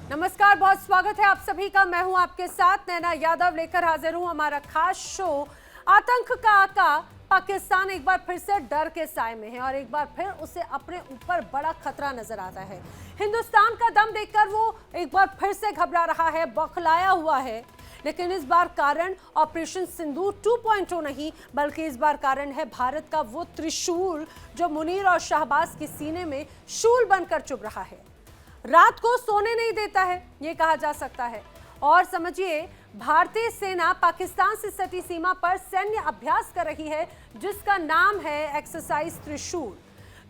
नमस्कार, बहुत स्वागत है आप सभी का। मैं हूं आपके साथ नैना यादव, लेकर हाजिर हूं हमारा खास शो आतंक का आका। पाकिस्तान एक बार फिर से डर के साए में है और एक बार फिर उसे अपने ऊपर बड़ा खतरा नजर आता है। हिंदुस्तान का दम देखकर वो एक बार फिर से घबरा रहा है, बौखलाया हुआ है। लेकिन इस बार कारण ऑपरेशन सिंदूर 2.0 नहीं, बल्कि इस बार कारण है भारत का वो त्रिशूल जो मुनीर और शाहबाज के सीने में शूल बनकर चुभ रहा है, रात को सोने नहीं देता है, ये कहा जा सकता है। और समझिए, भारतीय सेना पाकिस्तान से सटी सीमा पर सैन्य अभ्यास कर रही है जिसका नाम है एक्सरसाइज त्रिशूल,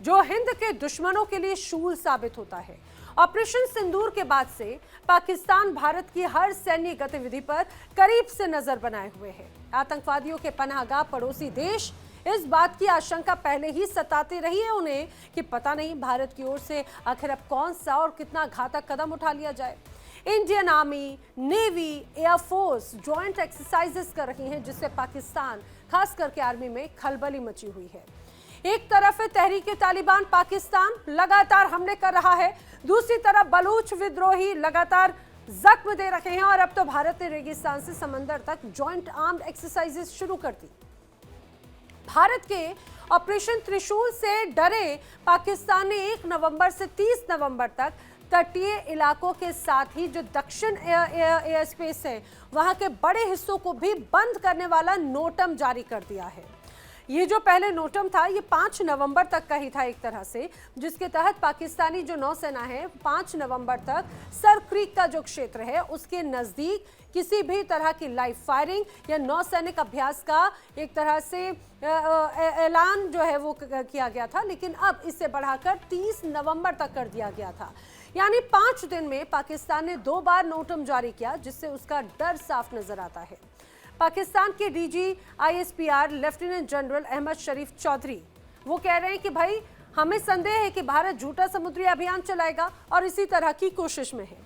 जो हिंद के दुश्मनों के लिए शूल साबित होता है। ऑपरेशन सिंदूर के बाद से पाकिस्तान भारत की हर सैन्य गतिविधि पर करीब से नजर बनाए हुए है। आतंकवादियों के पनाहगाह पड़ोसी देश इस बात की आशंका पहले ही सताती रही है उन्हें कि पता नहीं भारत की ओर से आखिर अब कौन सा और कितना घातक कदम उठा लिया जाए। Indian army, navy, air force joint exercises कर रही हैं, जिससे पाकिस्तान, खास करके आर्मी में खलबली मची हुई है। एक तरफ है तहरीक तालिबान पाकिस्तान लगातार हमले कर रहा है, दूसरी तरफ बलूच विद्रोही लगातार जख्म दे रहे हैं और अब तो भारत ने रेगिस्तान से समंदर तक जॉइंट आर्म्ड एक्सरसाइजेस शुरू कर दी। भारत के ऑपरेशन त्रिशूल से डरे पाकिस्तान ने 1 नवंबर से 30 नवंबर तक तटीय इलाकों के साथ ही जो दक्षिण एयर स्पेस है वहां के बड़े हिस्सों को भी बंद करने वाला नोटम जारी कर दिया है। ये जो पहले नोटम था ये 5 नवंबर तक का ही था एक तरह से, जिसके तहत पाकिस्तानी जो नौसेना है 5 नवंबर तक सर क्रीक का जो क्षेत्र है उसके नजदीक किसी भी तरह की लाइव फायरिंग या नौसैनिक अभ्यास का एक तरह से ऐलान जो है वो किया गया था, लेकिन अब इसे बढ़ाकर 30 नवंबर तक कर दिया गया था। यानी 5 दिन में पाकिस्तान ने 2 बार नोटम जारी किया, जिससे उसका डर साफ नजर आता है। पाकिस्तान के DG ISPR lieutenant general Ahmed Sharif Chaudhry वो कह रहे हैं कि भाई हमें संदेह है कि भारत झूठा समुद्री अभियान चलाएगा और इसी तरह की कोशिश में है।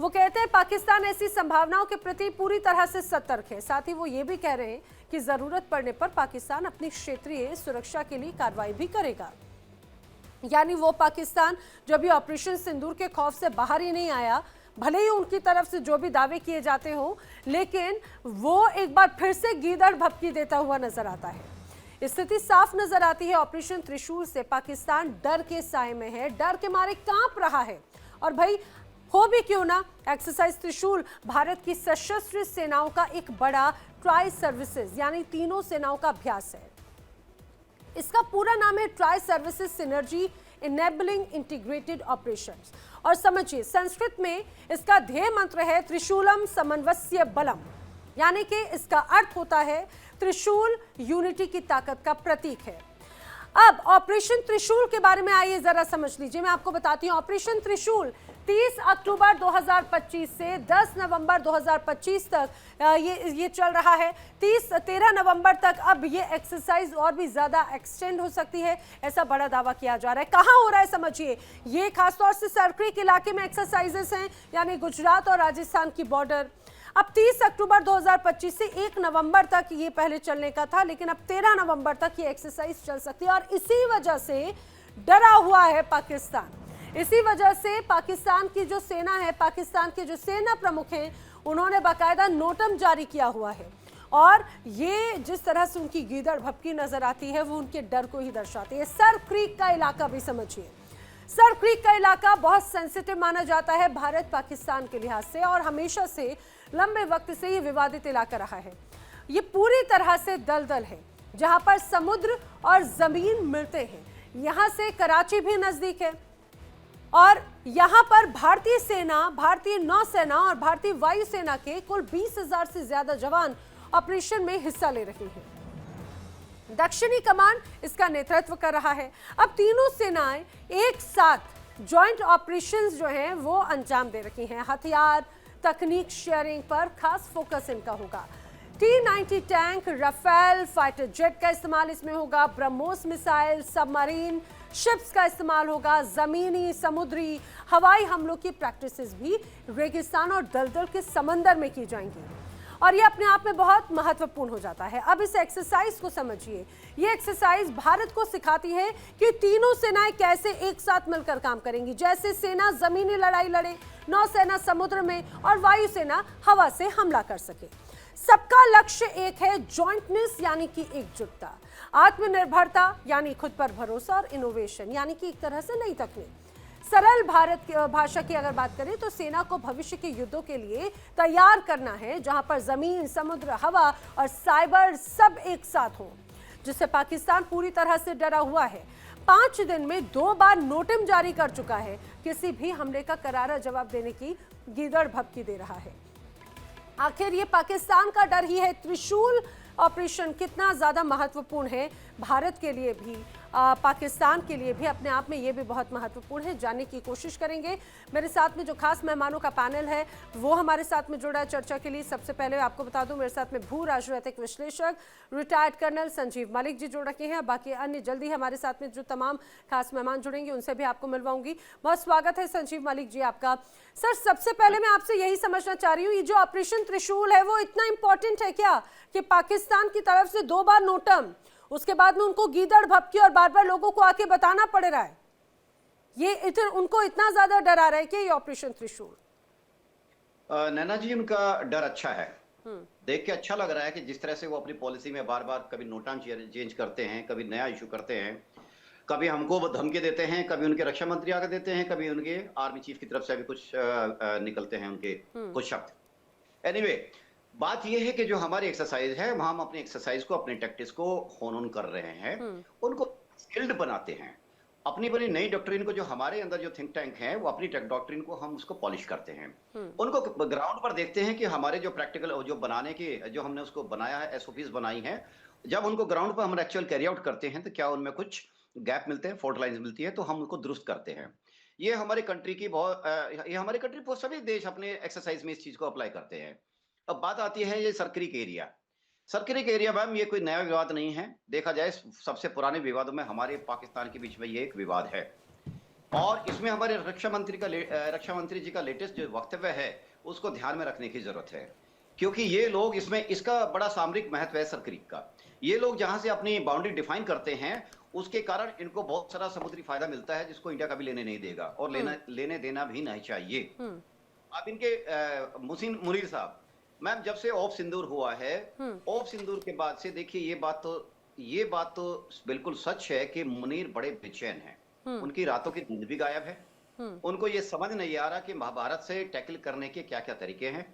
वो कहते हैं पाकिस्तान ऐसी संभावनाओं के प्रति पूरी तरह से सतर्क है। साथ ही वो ये भी कह रहे हैं कि जरूरत पड़ने पर पाकिस्तान अपनी क्षेत्रीय सुरक्षा के लिए कार्रवाई भी करेगा। यानी वो पाकिस्तान जो अभी ऑपरेशन सिंदूर के खौफ से बाहर ही नहीं आया, भले ही उनकी तरफ से जो भी दावे किए जाते हों, लेकिन वो एक बार फिर से गीदड़ भपकी देता हुआ नजर आता है। स्थिति साफ नजर आती है। ऑपरेशन त्रिशूल से पाकिस्तान डर के साए में है, डर के मारे कांप रहा है। और भाई हो भी क्यों ना, एक्सरसाइज त्रिशूल भारत की सशस्त्र सेनाओं का एक बड़ा ट्राई सर्विसेज यानी तीनों सेनाओं का अभ्यास है। इसका पूरा नाम है tri services synergy enabling integrated operations. और समझिए, संस्कृत में इसका ध्येय मंत्र है त्रिशूलम समन्वस्य बलम, यानी कि इसका अर्थ होता है त्रिशूल यूनिटी की ताकत का प्रतीक है। अब ऑपरेशन त्रिशूल के बारे में आइए जरा समझ लीजिए। मैं आपको बताती हूँ, ऑपरेशन त्रिशूल 30 अक्टूबर 2025 से 10 नवंबर 2025 तक ये चल रहा है। 13 नवंबर तक अब ये एक्सरसाइज और भी ज्यादा एक्सटेंड हो सकती है, ऐसा बड़ा दावा किया जा रहा है। कहाँ हो रहा है समझिए, ये खासतौर से सरक्रीक इलाके में एक्सरसाइजेस हैं, यानी गुजरात और राजस्थान की बॉर्डर। अब 30 अक्टूबर 2025 से 1 नवंबर तक ये पहले चलने का था, लेकिन अब 13 नवंबर तक ये एक्सरसाइज चल सकती है और इसी वजह से डरा हुआ है पाकिस्तान। इसी वजह से पाकिस्तान की जो सेना है, पाकिस्तान के जो सेना प्रमुख हैं, उन्होंने बाकायदा नोटम जारी किया हुआ है। और ये जिस तरह से उनकी गीदड़ भपकी नजर आती है वो उनके डर को ही दर्शाती है। सर क्रीक का इलाका भी समझिए, सर क्रीक का इलाका बहुत सेंसिटिव माना जाता है भारत पाकिस्तान के लिहाज से और हमेशा से लंबे वक्त से ये विवादित इलाका रहा है। ये पूरी तरह से दलदल है जहां पर समुद्र और जमीन मिलते हैं। यहां से कराची भी नजदीक है और यहां पर भारतीय सेना, भारतीय नौसेना और भारतीय वायुसेना के कुल 20,000 से ज्यादा जवान ऑपरेशन में हिस्सा ले रहे हैं। दक्षिणी कमान इसका नेतृत्व कर रहा है। अब तीनों सेनाएं एक साथ जॉइंट ऑपरेशंस जो हैं वो अंजाम दे रही हैं। हथियार, तकनीक शेयरिंग पर खास फोकस इनका होगा। T-90 tank, Rafale fighter jet का इस्तेमाल इसमें होगा, ब्रह्मोस मिसाइल, सबमरीन शिप्स का इस्तेमाल होगा, जमीनी, समुद्री, हवाई हमलों की प्रैक्टिसेस भी रेगिस्तान और दलदल के समंदर में की जाएंगी। और ये अपने आप में बहुत महत्वपूर्ण हो जाता है। अब इस एक्सरसाइज को समझिए। ये एक्सरसाइज भारत को सिखाती है कि तीनों सेनाएं कैसे एक साथ मिलकर काम करेंगी। जैसे सेना जमीनी लड़ाई लड़े, नौसेना समुद्र में और वायुसेना हवा से हमला कर सके। सबका लक्ष्य एक है, जॉइंटनेस यानी कि एकजुटता, आत्मनिर्भरता यानी खुद पर भरोसा और इनोवेशन यानी कि एक तरह से नई तकनीक। सरल भारत की भाषा की अगर बात करें तो सेना को भविष्य के युद्धों के लिए तैयार करना है, जहां पर जमीन, समुद्र, हवा और साइबर सब एक साथ हों, जिससे पाकिस्तान पूरी तरह से डरा हुआ है। 5 दिन में 2 बार नोटिम जारी कर चुका है, किसी भी हमले का करारा जवाब देने की गीदड़ भभकी दे रहा है। आखिर ये पाकिस्तान का डर ही है। त्रिशूल ऑपरेशन कितना ज़्यादा महत्वपूर्ण है भारत के लिए भी, पाकिस्तान के लिए भी, अपने आप में ये भी बहुत महत्वपूर्ण है। जानने की कोशिश करेंगे। मेरे साथ में जो खास मेहमानों का पैनल है वो हमारे साथ में जुड़ा है चर्चा के लिए। सबसे पहले आपको बता दूं, मेरे साथ में भू राजनीतिक विश्लेषक रिटायर्ड कर्नल संजीव मलिक जी जुड़ रखे हैं। बाकी अन्य जल्दी हमारे साथ में जो तमाम खास मेहमान जुड़ेंगे उनसे भी आपको मिलवाऊंगी। बहुत स्वागत है संजीव मलिक जी आपका। सर, सबसे पहले मैं आपसे यही समझना चाह रही हूँ, ये जो ऑपरेशन त्रिशूल है वो इतना इंपॉर्टेंट है क्या कि पाकिस्तान की तरफ से 2 बार नोटम, उसके बाद में उनको गीदड़ भभकी और बार बार लोगों को आके बताना पड़ रहा है, ये उनको इतना ज्यादा डरा रहा है कि ये ऑपरेशन त्रिशूल? नैना जी, उनका डर अच्छा है। देख के अच्छा लग रहा है कि जिस तरह से वो अपनी पॉलिसी में बार बार कभी नोटाम चेंज करते हैं, कभी नया इशू करते हैं, कभी हमको वो धमकी देते हैं, कभी उनके रक्षा मंत्री आकर देते हैं, कभी उनके आर्मी चीफ की तरफ से भी कुछ निकलते हैं उनके कुछ शब्द। एनीवे, बात यह है कि जो हमारी एक्सरसाइज है वहां हम अपनी एक्सरसाइज को, अपने टैक्टिक्स को होन ऑन कर रहे हैं, उनको स्किल्ड बनाते हैं। अपनी अपनी नई डॉक्ट्रिन को, जो हमारे अंदर जो थिंक टैंक है वो अपनी डॉक्ट्रिन को हम उसको पॉलिश करते हैं। उनको ग्राउंड पर देखते हैं कि हमारे जो प्रैक्टिकल जो बनाने के, जो हमने उसको बनाया है, एसओपीज बनाई है, जब उनको ग्राउंड पर हम एक्चुअल कैरी आउट करते हैं तो क्या उनमें कुछ गैप मिलते हैं, फॉल्ट लाइंस मिलती है, तो हम उनको दुरुस्त करते हैं। ये हमारी कंट्री की बहुत ये हमारी कंट्री बहुत सभी देश अपने एक्सरसाइज में इस चीज को अप्लाई करते हैं। अब बात आती है ये सर्करिक एरिया। सर्करिक एरिया मैम, ये कोई नया विवाद नहीं है। देखा जाए सबसे पुराने विवादों में हमारे पाकिस्तान के बीच में ये एक विवाद है, और इसमें हमारे रक्षा मंत्री जी का लेटेस्ट जो वक्तव्य है उसको ध्यान में रखने की जरूरत है, क्योंकि ये लोग इसमें, इसका बड़ा सामरिक महत्व है सर्करिक का। ये लोग जहां से अपनी बाउंड्री डिफाइन करते हैं उसके कारण इनको बहुत सारा समुद्री फायदा मिलता है, जिसको इंडिया कभी लेने नहीं देगा और लेने देना भी नहीं चाहिए। अब इनके मुहसिन मुनीर साहब, मैम, जब से ऑफ सिंदूर हुआ है, ऑफ सिंदूर के बाद से देखिए, ये बात तो बिल्कुल सच है कि मुनीर बड़े बेचैन हैं। उनकी रातों की नींद भी गायब है। उनको ये समझ नहीं आ रहा कि महाभारत से टैकल करने के क्या क्या तरीके हैं।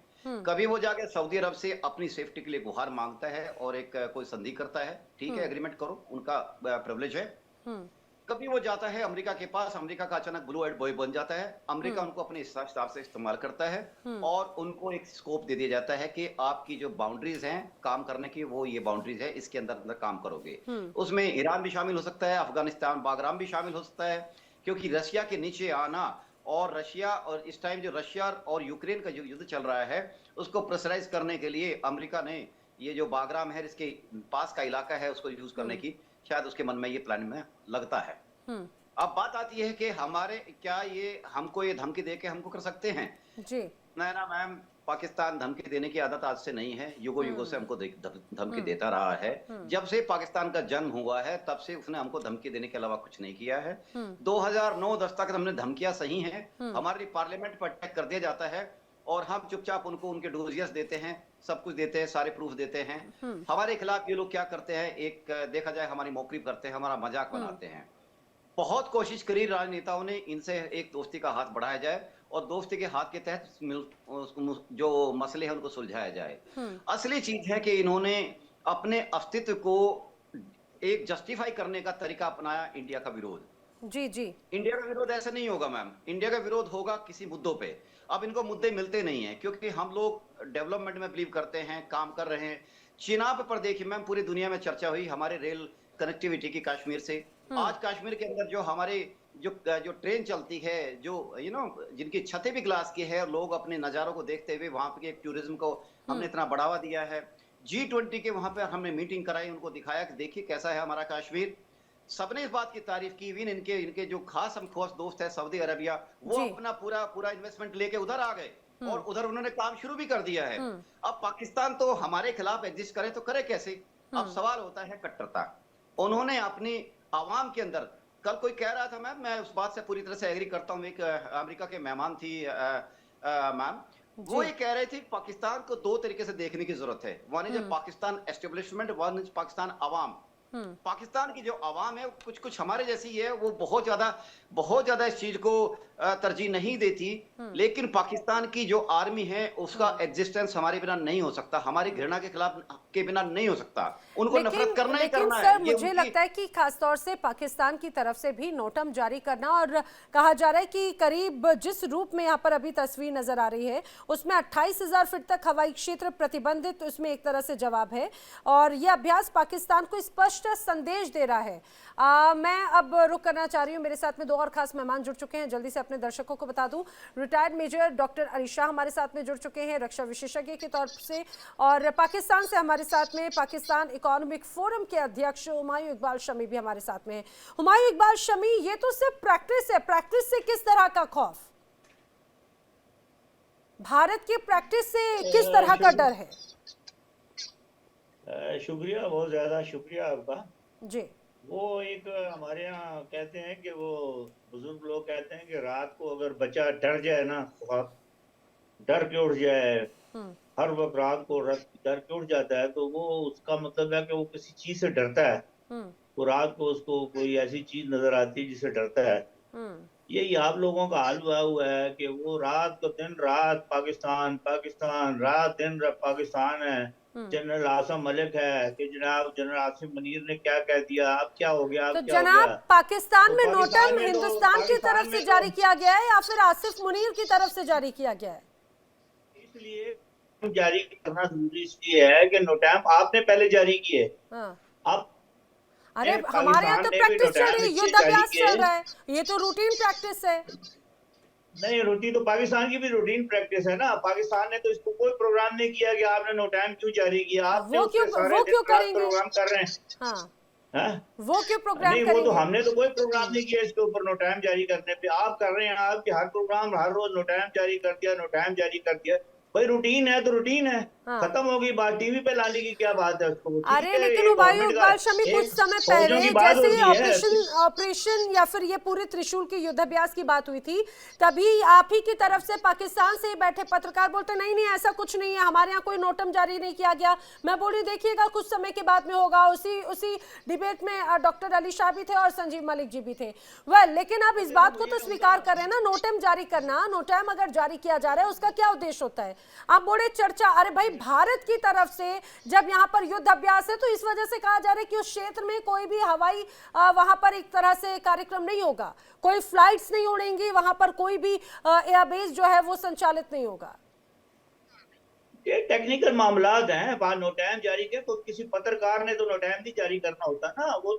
कभी वो जाके सऊदी अरब से अपनी सेफ्टी के लिए गुहार मांगता है और एक कोई संधि करता है, ठीक है, एग्रीमेंट करो, उनका प्रिविलेज है। कभी वो जाता है अमेरिका के पास, अमेरिका का अचानक ब्लू हेड बॉय बन जाता है, अमेरिका उनको अपने हिसाब से इस्तेमाल करता है और उनको एक स्कोप दे दिया जाता है कि आपकी जो बाउंड्रीज हैं काम करने की, वो ये बाउंड्रीज है, इसके अंदर अंदर काम करोगे। उसमें ईरान भी शामिल हो सकता है, अफगानिस्तान, बागराम भी शामिल हो सकता है, क्योंकि रशिया के नीचे आना, और रशिया, और इस टाइम जो रशिया और यूक्रेन का जो युद्ध चल रहा है उसको प्रेशराइज करने के लिए अमेरिका ने ये जो बागराम है, इसके पास का इलाका है, उसको यूज करने की शायद उसके मन में ये प्लान में लगता है। अब बात आती है कि हमारे, क्या ये हमको ये धमकी दे के हमको कर सकते हैं? जी नैना मैम, पाकिस्तान धमकी देने की आदत आज से नहीं है, युगों से हमको धमकी देता रहा है। जब से पाकिस्तान का जन्म हुआ है तब से उसने हमको धमकी देने के अलावा कुछ नहीं किया है। 2009-10 तक हमने धमकियां सही हैं, हमारी पार्लियामेंट पर अटैक कर दिया जाता है और हम चुपचाप उनको उनके डोजियस देते हैं, सब कुछ देते हैं, सारे प्रूफ देते हैं। हमारे खिलाफ ये लोग क्या करते हैं, एक देखा जाए हमारी मौकरी करते हैं, हमारा मजाक बनाते हैं। बहुत कोशिश करी राजनेताओं ने, इनसे एक दोस्ती का हाथ बढ़ाया जाए और दोस्ती के हाथ के तहत जो मसले हैं उनको सुलझाया जाए। असली चीज है कि इन्होंने अपने अस्तित्व को एक जस्टिफाई करने का तरीका अपनाया, इंडिया का विरोध। जी जी, इंडिया का विरोध ऐसे नहीं होगा मैम, इंडिया का विरोध होगा किसी मुद्दों पे। अब इनको मुद्दे मिलते नहीं है क्योंकि हम लोग डेवलपमेंट में बिलीव करते हैं, काम कर रहे हैं। चिनाब पर देखिए मैम, पूरी दुनिया में चर्चा हुई हमारे रेल कनेक्टिविटी की कश्मीर से। आज कश्मीर के अंदर जो हमारे जो ट्रेन चलती है, जो जिनकी छतें भी ग्लास की है, लोग अपने नजारों को देखते हुए वहां पे एक टूरिज्म को हमने इतना बढ़ावा दिया है। G20 के वहां पे हमने मीटिंग कराई, उनको दिखाया कि देखिए कैसा है हमारा कश्मीर। सबने इस बात की तारीफ की। इनके जो खास हम दोस्त है सऊदी अरबिया, वो अपना पूरा इन्वेस्टमेंट लेके उधर आ गए। और उधर उन्होंने काम शुरू भी कर दिया है। अब पाकिस्तान तो हमारे खिलाफ एग्जिस्ट करे तो करे कैसे? अब सवाल होता है कट्टरता। उन्होंने अपनी आवाम के अंदर, कल कोई कह रहा था, मैं उस बात से पूरी तरह से एग्री करता हूँ, एक अमेरिका के मेहमान थी मैम, वो ये कह रहे थे पाकिस्तान को दो तरीके से देखने की जरूरत है। One is Pakistan establishment, one is Pakistan अवाम। पाकिस्तान की जो आवाम है कुछ कुछ हमारे जैसी है, वो बहुत ज्यादा इस चीज को तरजीह नहीं देती, लेकिन पाकिस्तान की जो आर्मी है उसका एग्जिस्टेंस हमारे बिना नहीं हो सकता, हमारी घृणा के खिलाफ के बिना नहीं हो सकता। उनको नफरत करना ही करना है। सर मुझे लगता है कि खासतौर से पाकिस्तान की तरफ से भी नोटम जारी करना, और कहा जा रहा है कि करीब जिस रूप में यहाँ पर अभी तस्वीर नजर आ रही है उसमें 28,000 फीट तक हवाई क्षेत्र प्रतिबंधित, उसमें एक तरह से जवाब है, और यह अभ्यास पाकिस्तान को स्पष्ट संदेश दे रहा है। मैं अब रुक करना चाह रही हूँ, मेरे साथ में दो और खास मेहमान जुड़ चुके हैं, जल्दी से अपने दर्शकों को बता दूं। Retired major doctor Ali Shah हमारे साथ में जुड़ चुके हैं रक्षा विशेषज्ञ के तौर से, और पाकिस्तान से हमारे साथ में पाकिस्तान इकोनॉमिक फोरम के अध्यक्ष हुमायूं इकबाल शमी भी हमारे साथ में है। हुमायूं इकबाल शमी, ये तो सिर्फ प्रैक्टिस है, प्रैक्टिस से किस तरह का खौफ, भारत की प्रैक्टिस से किस तरह का डर है? शुक्रिया, बहुत ज्यादा शुक्रिया आपका जी। वो एक हमारे यहाँ कहते हैं कि वो बुजुर्ग लोग कहते हैं कि रात को अगर बच्चा डर जाए ना, डर के उठ जाए, हर वक्त रात को डर के उठ जाता है, तो वो उसका मतलब है कि वो किसी चीज से डरता है। तो रात को उसको कोई ऐसी चीज नजर आती है जिससे डरता है। यही आप लोगों का हाल हुआ है कि वो रात को दिन रात पाकिस्तान पाकिस्तान, रात दिन पाकिस्तान है। जनरल आसिम मलिक है कि जनाब जनरल आसिम मुनीर ने क्या कह दिया, अब क्या हो गया, तो जनाब पाकिस्तान में नोटम हिंदुस्तान की तरफ से जारी किया गया है या फिर आसिफ मुनीर की तरफ से जारी किया गया है? इसलिए जारी करना जरूरी इसलिए है कि नोटम आपने पहले जारी किए। आप अरे हमारे यहाँ तो प्रैक्टिस चल रही है, युद्ध अभ्यास चल रहा है, ये तो रूटीन प्रैक्टिस है। नहीं, रूटीन तो पाकिस्तान की भी रूटीन प्रैक्टिस है ना। पाकिस्तान ने तो इसको कोई प्रोग्राम नहीं किया कि आपने नो टाइम क्यों जारी किया, आपने वो क्यों करेंगे प्रोग्राम कर रहे हैं। वो क्यों प्रोग्राम नहीं, करेंगे? वो तो हमने तो कोई प्रोग्राम नहीं किया इसके ऊपर नो टाइम जारी करने पे, आप कर रहे हैं। आपके हर प्रोग्राम हर रोज नो टाइम जारी कर दिया, नो टाइम जारी कर दिया। भाई रूटीन है तो रूटीन है, खत्म होगी बात। टीवी पे लाने की क्या बात है उसको? अरे लेकिन हुमायूं इकबाल शमी कुछ समय पहले जैसे ऑपरेशन या फिर ये पूरे त्रिशूल के युद्धाभ्यास की बात हुई थी, तभी आप ही की तरफ से पाकिस्तान से बैठे पत्रकार बोलते नहीं नहीं ऐसा कुछ नहीं है, हमारे यहाँ कोई नोटम जारी नहीं किया गया। मैं बोली देखिएगा कुछ समय के बाद में होगा। उसी डिबेट में डॉक्टर अली शाह भी थे और संजीव मलिक जी भी थे। लेकिन अब इस बात को तो स्वीकार कर रहे हैं ना, नोटम जारी करना, नोटम अगर जारी किया जा रहा है उसका क्या उद्देश्य होता है? आप बोले चर्चा, अरे भाई भारत की तरफ से जब यहाँ पर युद्ध अभ्यास है तो इस वजह से कहा जा रहा है कि उस क्षेत्र में कोई भी हवाई वहां पर एक तरह से कार्यक्रम नहीं होगा, कोई फ्लाइट्स नहीं उड़ेंगी, वहां पर कोई भी एयरबेस जो है वो संचालित नहीं होगा। ये टेक्निकल मामलात हैं। बात नो टाइम जारी के तो किसी पत्रकार ने तो नो टाइम नहीं जारी करना होता ना, वो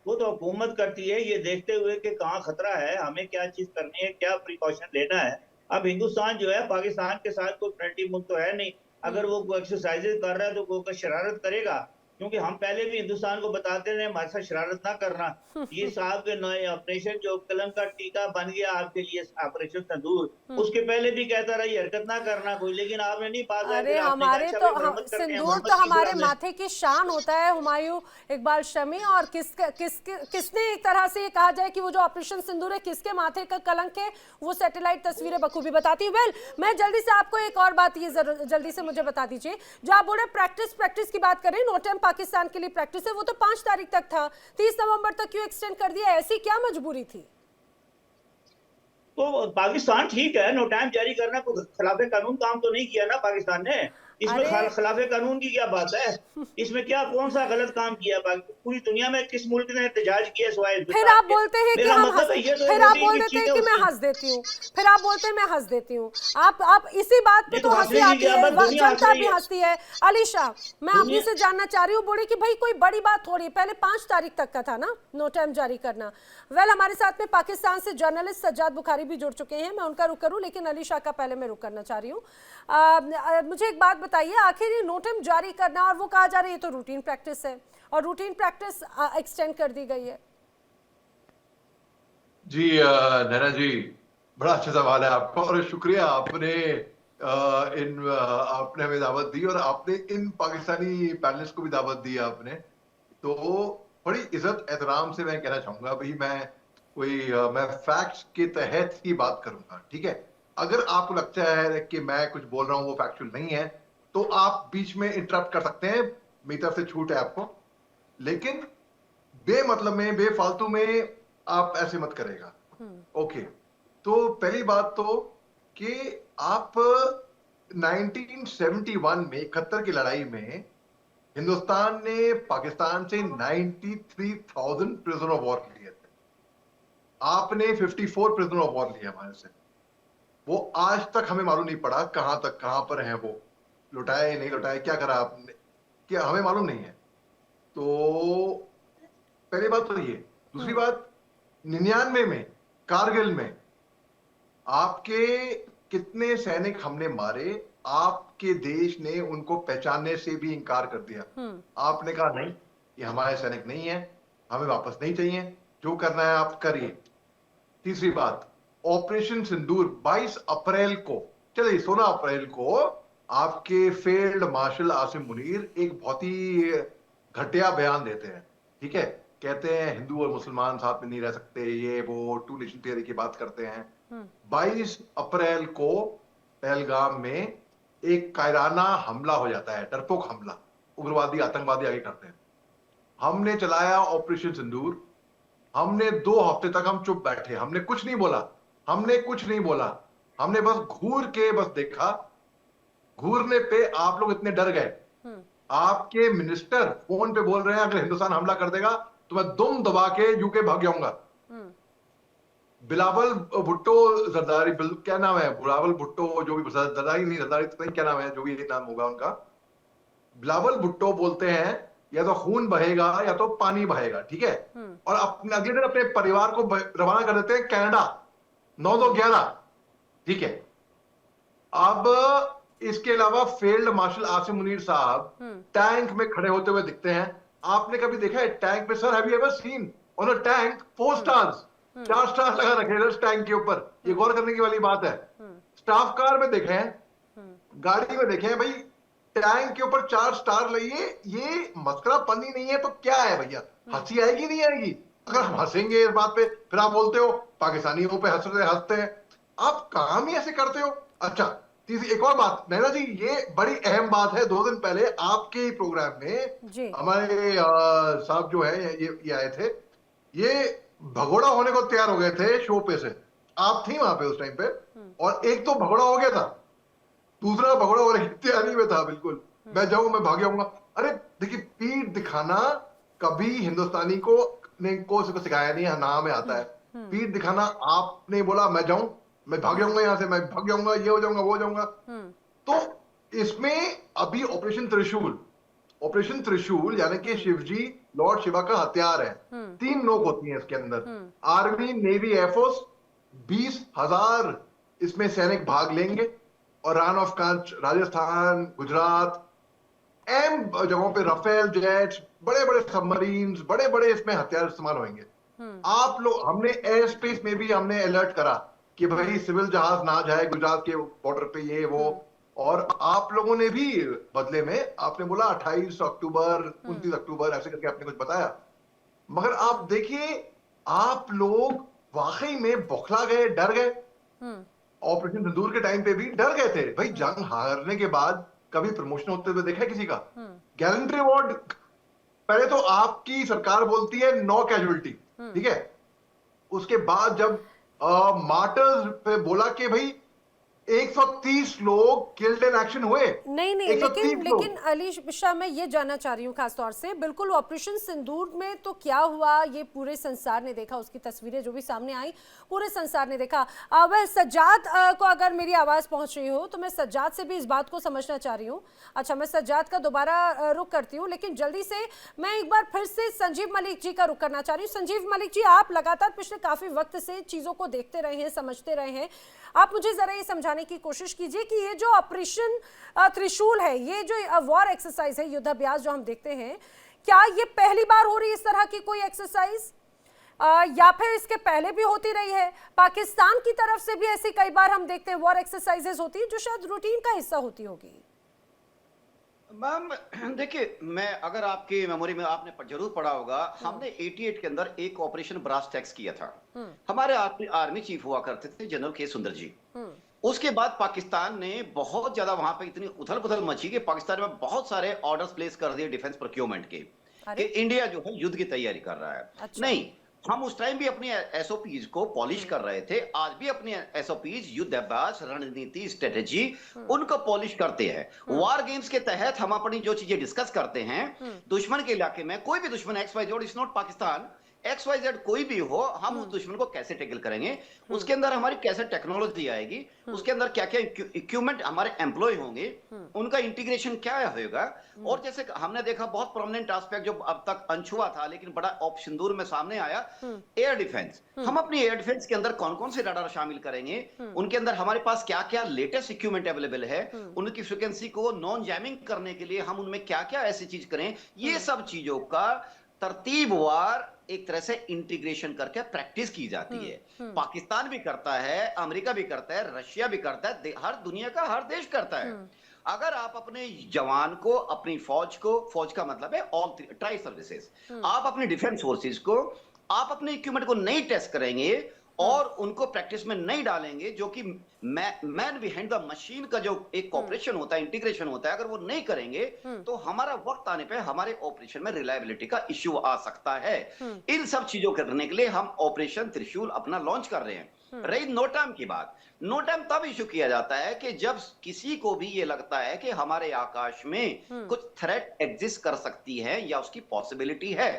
तो हुकूमत करती है ये देखते हुए कि कहाँ खतरा है, हमें क्या चीज करनी है, क्या प्रिकॉशन लेना है। अब हिंदुस्तान जो है पाकिस्तान के साथ कोई फ्रेंडली मुल्क तो है नहीं, अगर वो कोई एक्सरसाइजेज कर रहा है तो कोई शरारत करेगा, क्योंकि हम पहले भी हिंदुस्तान को बताते रहे हमारे साथ शरारत ना करना। ये साहब के नए ऑपरेशन जो कलम का टीका बन गया आपके लिए ऑपरेशन सिंदूर, उसके पहले भी कहता रहा ये हरकत ना करना कोई, लेकिन आपने नहीं बात। अरे हमारे तो सिंदूर तो हमारे माथे की शान होता है हुमायूं इकबाल शमी, और किसने एक तरह से ये कहा जाए कि वो जो ऑपरेशन सिंदूर है किसके माथे का कलंक है, वो सैटेलाइट तस्वीरें बखूबी बताती है। मैं जल्दी से आपको एक और बात ये जल्दी से मुझे बता दीजिए, जो आप बोले प्रैक्टिस की बात करें, नो टाइम पाकिस्तान के लिए प्रैक्टिस है, वो तो 5 तारीख तक था, 30 नवंबर तक क्यों एक्सटेंड कर दिया? ऐसी क्या मजबूरी थी? तो पाकिस्तान ठीक है, नो टाइम जारी करना कोई खिलाफे कानून काम तो नहीं किया ना पाकिस्तान ने, इसमें खिलाफे कानून की क्या बात है? इसमें क्या कौन सा गलत काम किया? पूरी दुनिया में किस मुल्क ने एहतजाज किया? फिर आप बोलते हैं कि हम फिर आप बोल देते हैं कि मैं हंस देती हूँ, फिर आप बोलते हैं मैं हंस देती हूँ। आप इसी बात पे तो हंसी आती है, जनता भी हंसती है। अली शाह, मैं आप से जानना चाह रही हूँ, बोले कि भाई कोई बड़ी बात थोड़ी, पहले 5 तारीख तक का था ना नो टाइम जारी करना। हमारे साथ में पाकिस्तान से जर्नलिस्ट सज्जाद बुखारी भी जुड़ चुके हैं, मैं उनका रुख करूँ, लेकिन अली शाह का पहले मैं रुख करना चाह रही हूँ। मुझे एक बात बताइए, आखिर ये नोटम जारी करना और वो कहा जा रहा है ये तो रूटीन प्रैक्टिस है, और रूटीन प्रैक्टिस एक्सटेंड कर दी गई है। जी नैना जी, बड़ा अच्छा सवाल है आपका और शुक्रिया, आपने आपने हमें दावत दी और आपने इन पाकिस्तानी पैनलिस्ट को भी दावत दी आपने, तो बड़ी इज्जत एहतराम से मैं कहना चाहूंगा भाई, मैं फैक्ट्स के तहत ही बात करूंगा, ठीक है। अगर आपको लगता है कि मैं कुछ बोल रहा हूं वो फैक्चुअल नहीं है, तो आप बीच में इंटरप्ट कर सकते हैं, मेरी तरफ से छूट है आपको, लेकिन बेमतलब में, बेफालतू में आप ऐसे मत करेगा। ओके, तो पहली बात तो कि आप 1971 में 71 की लड़ाई में हिंदुस्तान ने पाकिस्तान से 93,000 प्रिजनर ऑफ वॉर लिए थे। आपने 54 प्रिजनर ऑफ वॉर लिए हमारे से। वो आज तक हमें मालूम नहीं पड़ा कहां पर हैं वो, लुटाए नहीं लुटाए, क्या करा आपने, क्या हमें मालूम नहीं है। तो पहली बात तो ये। दूसरी बात, 99 में कारगिल में आपके कितने सैनिक हमने मारे, आपके देश ने उनको पहचानने से भी इनकार कर दिया। आपने कहा नहीं, ये हमारे सैनिक नहीं है, हमें वापस नहीं चाहिए, जो करना है आप करिए। तीसरी बात, ऑपरेशन सिंदूर 22 अप्रैल को, चलिए 16 अप्रैल को आपके फील्ड मार्शल आसिम मुनीर एक बहुत ही घटिया बयान देते हैं, ठीक है। कहते हैं हिंदू और मुसलमान साथ में नहीं रह सकते, ये वो टू नेशन थियरी की बात करते हैं। 22 अप्रैल को पहलगाम में एक कायराना हमला हो जाता है, डरपोक हमला, उग्रवादी आतंकवादी आगे करते हैं। हमने चलाया ऑपरेशन सिंदूर। हमने 2 हफ्ते तक हम चुप बैठे, हमने कुछ नहीं बोला, हमने बस घूर के बस देखा। घूरने पे आप लोग इतने डर गए, आपके मिनिस्टर फोन पे बोल रहे हैं अगर हिंदुस्तान हमला कर देगा तो मैं दुम दबा के यूके भाग जाऊंगा। बिलावल भुट्टो जरदारी, क्या नाम है, बिलावल भुट्टो, जो भी जरदारी नहीं, जरदारी तो नहीं, क्या नाम है, जो भी नाम होगा उनका, बिलावल भुट्टो बोलते हैं या तो खून बहेगा या तो पानी बहेगा, ठीक है। और अपने अगले दिन अपने परिवार को रवाना कर देते हैं कनाडा 9/11, ठीक है। अब इसके अलावा फील्ड मार्शल आसिम मुनीर साहब टैंक में खड़े होते हुए दिखते हैं। आपने कभी देखा है टैंक पे, sir have you ever seen on a tank 4 stars, 4 star लगा रखे हैं टैंक के ऊपर, ये गौर करने की वाली बात है। स्टाफ कार में देखे हैं, गाड़ी में देखे हैं, भाई टैंक के ऊपर 4 स्टार लगिए, ये मस्करा पन्नी नहीं है तो क्या है भैया, हंसी आएगी नहीं आएगी? अगर हम हंसेंगे इस बात पे, फिर आप बोलते हो पाकिस्तानियों पे हंसते हैं, आप काम ही ऐसे करते हो। अच्छा, तीसरी एक और बात नैना जी, ये बड़ी अहम बात है, 2 दिन पहले आपके ही प्रोग्राम में हमारे साहब जो है ये आए थे, ये भगोड़ा होने को तैयार हो गए थे शो पे से, आप थी वहां पे उस टाइम पे, और एक तो भगोड़ा हो गया था, दूसरा भगोड़ा होने की तैयारी में था बिल्कुल, मैं जाऊं, मैं भाग जाऊंगा। अरे देखिए, पीठ दिखाना कभी हिंदुस्तानी को सिखाया नहीं है, ना में आता है पीठ दिखाना। आपने बोला मैं जाऊं, मैं भाग जाऊंगा यहाँ से, मैं भाग जाऊंगा, ये हो जाऊंगा, वो हो जाऊंगा। तो इसमें अभी ऑपरेशन त्रिशूल यानी कि शिवजी लॉर्ड शिवा का हथियार है। 3 नोक होती हैं इसके अंदर, आर्मी, नेवी, एयरफोर्स, 20,000 इसमें सैनिक भाग लेंगे, और रन ऑफ कच्छ, राजस्थान, गुजरात, एम जगहों पे राफेल जेट, बड़े बड़े सबमरीन्स, बड़े बड़े इसमें हथियार इस्तेमाल होंगे। आप लोग, हमने एयर स्पेस में भी हमने अलर्ट करा कि भाई सिविल जहाज ना जाए गुजरात के बॉर्डर पे, ये वो, और आप लोगों ने भी बदले में आपने बोला 28 अक्टूबर 29 अक्टूबर ऐसे करके आपने कुछ बताया, मगर आप देखिए आप लोग वाकई में बौखला गए, डर गए। ऑपरेशन सिंदूर के टाइम पे भी डर गए थे भाई, जंग हारने के बाद कभी प्रमोशन होते हुए देखा है किसी का? गैलेंट्री अवार्ड पहले तो आपकी सरकार बोलती है 9 कैजुअलिटी, ठीक है, उसके बाद जब मार्टर्स पे बोला कि भाई 130 लोग किल्ड इन एक्शन हुए। नहीं लेकिन अली शाह, मैं ये जानना चाह रही हूँ खास तौर से, बिल्कुल ऑपरेशन सिंदूर में तो क्या हुआ ये पूरे संसार ने देखा, उसकी तस्वीरें जो भी सामने आई पूरे संसार ने देखा। वह सज्जाद को अगर मेरी आवाज़ पहुँच रही हो तो मैं सज्जाद से भी इस बात को समझना चाह रही हूँ। अच्छा, मैं सज्जाद का दोबारा रुख करती हूँ, लेकिन जल्दी से मैं एक बार फिर से संजीव मलिक जी का रुख करना चाह रही हूँ। संजीव मलिक जी, आप लगातार पिछले काफ़ी वक्त से चीज़ों को देखते रहे हैं, समझते रहे हैं, आप मुझे ज़रा ये समझाने की कोशिश कीजिए कि ये जो ऑपरेशन त्रिशूल है, ये जो वॉर एक्सरसाइज है, युद्धाभ्यास जो हम देखते हैं, क्या ये पहली बार हो रही है इस तरह की कोई एक्सरसाइज? या फिर इसके पहले भी होती रही है? पाकिस्तान की तरफ से भी ऐसी कई बार हम देखते हैं वॉर एक्सरसाइजेस होती है जो शायद रूटीन का हिस्सा होती होगी। मैम देखिए, मैं अगर आपकी मेमोरी में आपने जरूर पढ़ा होगा, हमने 88 के अंदर एक ऑपरेशन ब्रास टैक्स किया था। हमारे आर्मी चीफ हुआ करते थे जनरल के सुंदर जी। उसके बाद पाकिस्तान ने बहुत ज्यादा वहां पे इतनी उथल पुथल मची कि पाकिस्तान में बहुत सारे ऑर्डर्स प्लेस कर दिए डिफेंस प्रोक्योरमेंट के कि इंडिया जो है युद्ध की तैयारी कर रहा है। अच्छा। नहीं, हम उस टाइम भी अपनी एसओपीज को पॉलिश कर रहे थे, आज भी अपनी एसओपीज, युद्ध अभ्यास, रणनीति, स्ट्रेटेजी, उनको पॉलिश करते हैं। वार गेम्स के तहत हम अपनी जो चीजें डिस्कस करते हैं दुश्मन के इलाके में, कोई भी दुश्मन XYZ is not Pakistan, XYZ कोई भी हो, हम उस दुश्मन को कैसे टैकल करेंगे, उसके अंदर हमारी कैसे टेक्नोलॉजी आएगी, उसके अंदर क्या क्या इक्विपमेंट हमारे एम्प्लॉय होंगे, उनका इंटीग्रेशन क्या होगा। और जैसे हमने देखा बहुत प्रोमिनेंट एस्पेक्ट जो अब तक अनछुआ था लेकिन बड़ा ऑप्शन दूर में सामने आया, एयर डिफेंस। हम अपनी एयर डिफेंस के अंदर कौन कौन से रडार शामिल करेंगे, उनके अंदर हमारे पास क्या क्या लेटेस्ट इक्विपमेंट अवेलेबल है, उनकी फ्रिक्वेंसी को नॉन जैमिंग करने के लिए हम उनमें क्या क्या ऐसी चीज करें, ये सब चीजों का तरतीबवार एक तरह से इंटीग्रेशन करके प्रैक्टिस की जाती है। पाकिस्तान भी करता है, अमेरिका भी करता है, रशिया भी करता है, हर दुनिया का हर देश करता है। अगर आप अपने जवान को, अपनी फौज को, फौज का मतलब है ऑल ट्राई सर्विसेज, आप अपनी डिफेंस फोर्सेस को, आप अपने इक्विपमेंट को नहीं टेस्ट करेंगे और उनको प्रैक्टिस में नहीं डालेंगे, जो कि मैन बिहाइंड द मशीन का जो एक कॉपरेशन होता है, इंटीग्रेशन होता है, अगर वो नहीं करेंगे तो हमारा वक्त आने पे हमारे ऑपरेशन में रिलायबिलिटी का इश्यू आ सकता है। इन सब चीजों करने के लिए हम ऑपरेशन त्रिशूल अपना लॉन्च कर रहे हैं। रही नोटैम की बात, नोटैम तब इशू किया जाता है कि जब किसी को भी ये लगता है कि हमारे आकाश में कुछ थ्रेट एग्जिस्ट कर सकती है या उसकी पॉसिबिलिटी है।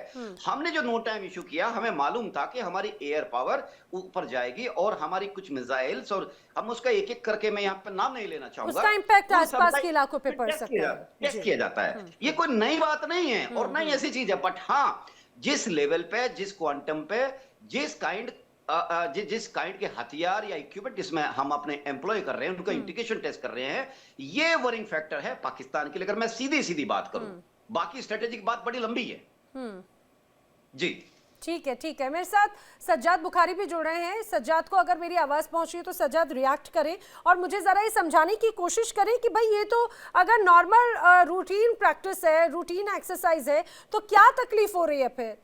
हमने जो नोटैम इशू किया, हमें मालूम था कि हमारी एयर पावर ऊपर जाएगी और हमारी कुछ मिसाइल्स, और हम उसका एक एक करके, मैं यहाँ पे नाम नहीं लेना चाहूंगा, उसका इम्पैक्ट आसपास के इलाकों पे पड़ सकता है, टेस्ट किया जाता है। ये कोई नई बात नहीं है और नई ऐसी चीज है, बट हाँ, जिस लेवल पे, जिस क्वांटम पे, जिस काइंड के हथियार या इक्विपमेंट जिसमें हम अपने एम्प्लॉय कर रहे हैं, उनका इंटीग्रेशन टेस्ट कर रहे हैं, ये वरिंग फैक्टर है पाकिस्तान के लिए। अगर मैं सीधी सीधी बात करूं, बाकी स्ट्रेटेजिक बात बड़ी लंबी है। जी ठीक है। मेरे साथ सज्जाद बुखारी भी जुड़ रहे हैं। सज्जाद को अगर मेरी आवाज पहुंची है तो सज्जाद रिएक्ट करें और मुझे जरा ये समझाने की कोशिश करें कि भाई ये तो अगर नॉर्मल रूटीन प्रैक्टिस है, रूटीन एक्सरसाइज है, तो क्या तकलीफ हो रही है?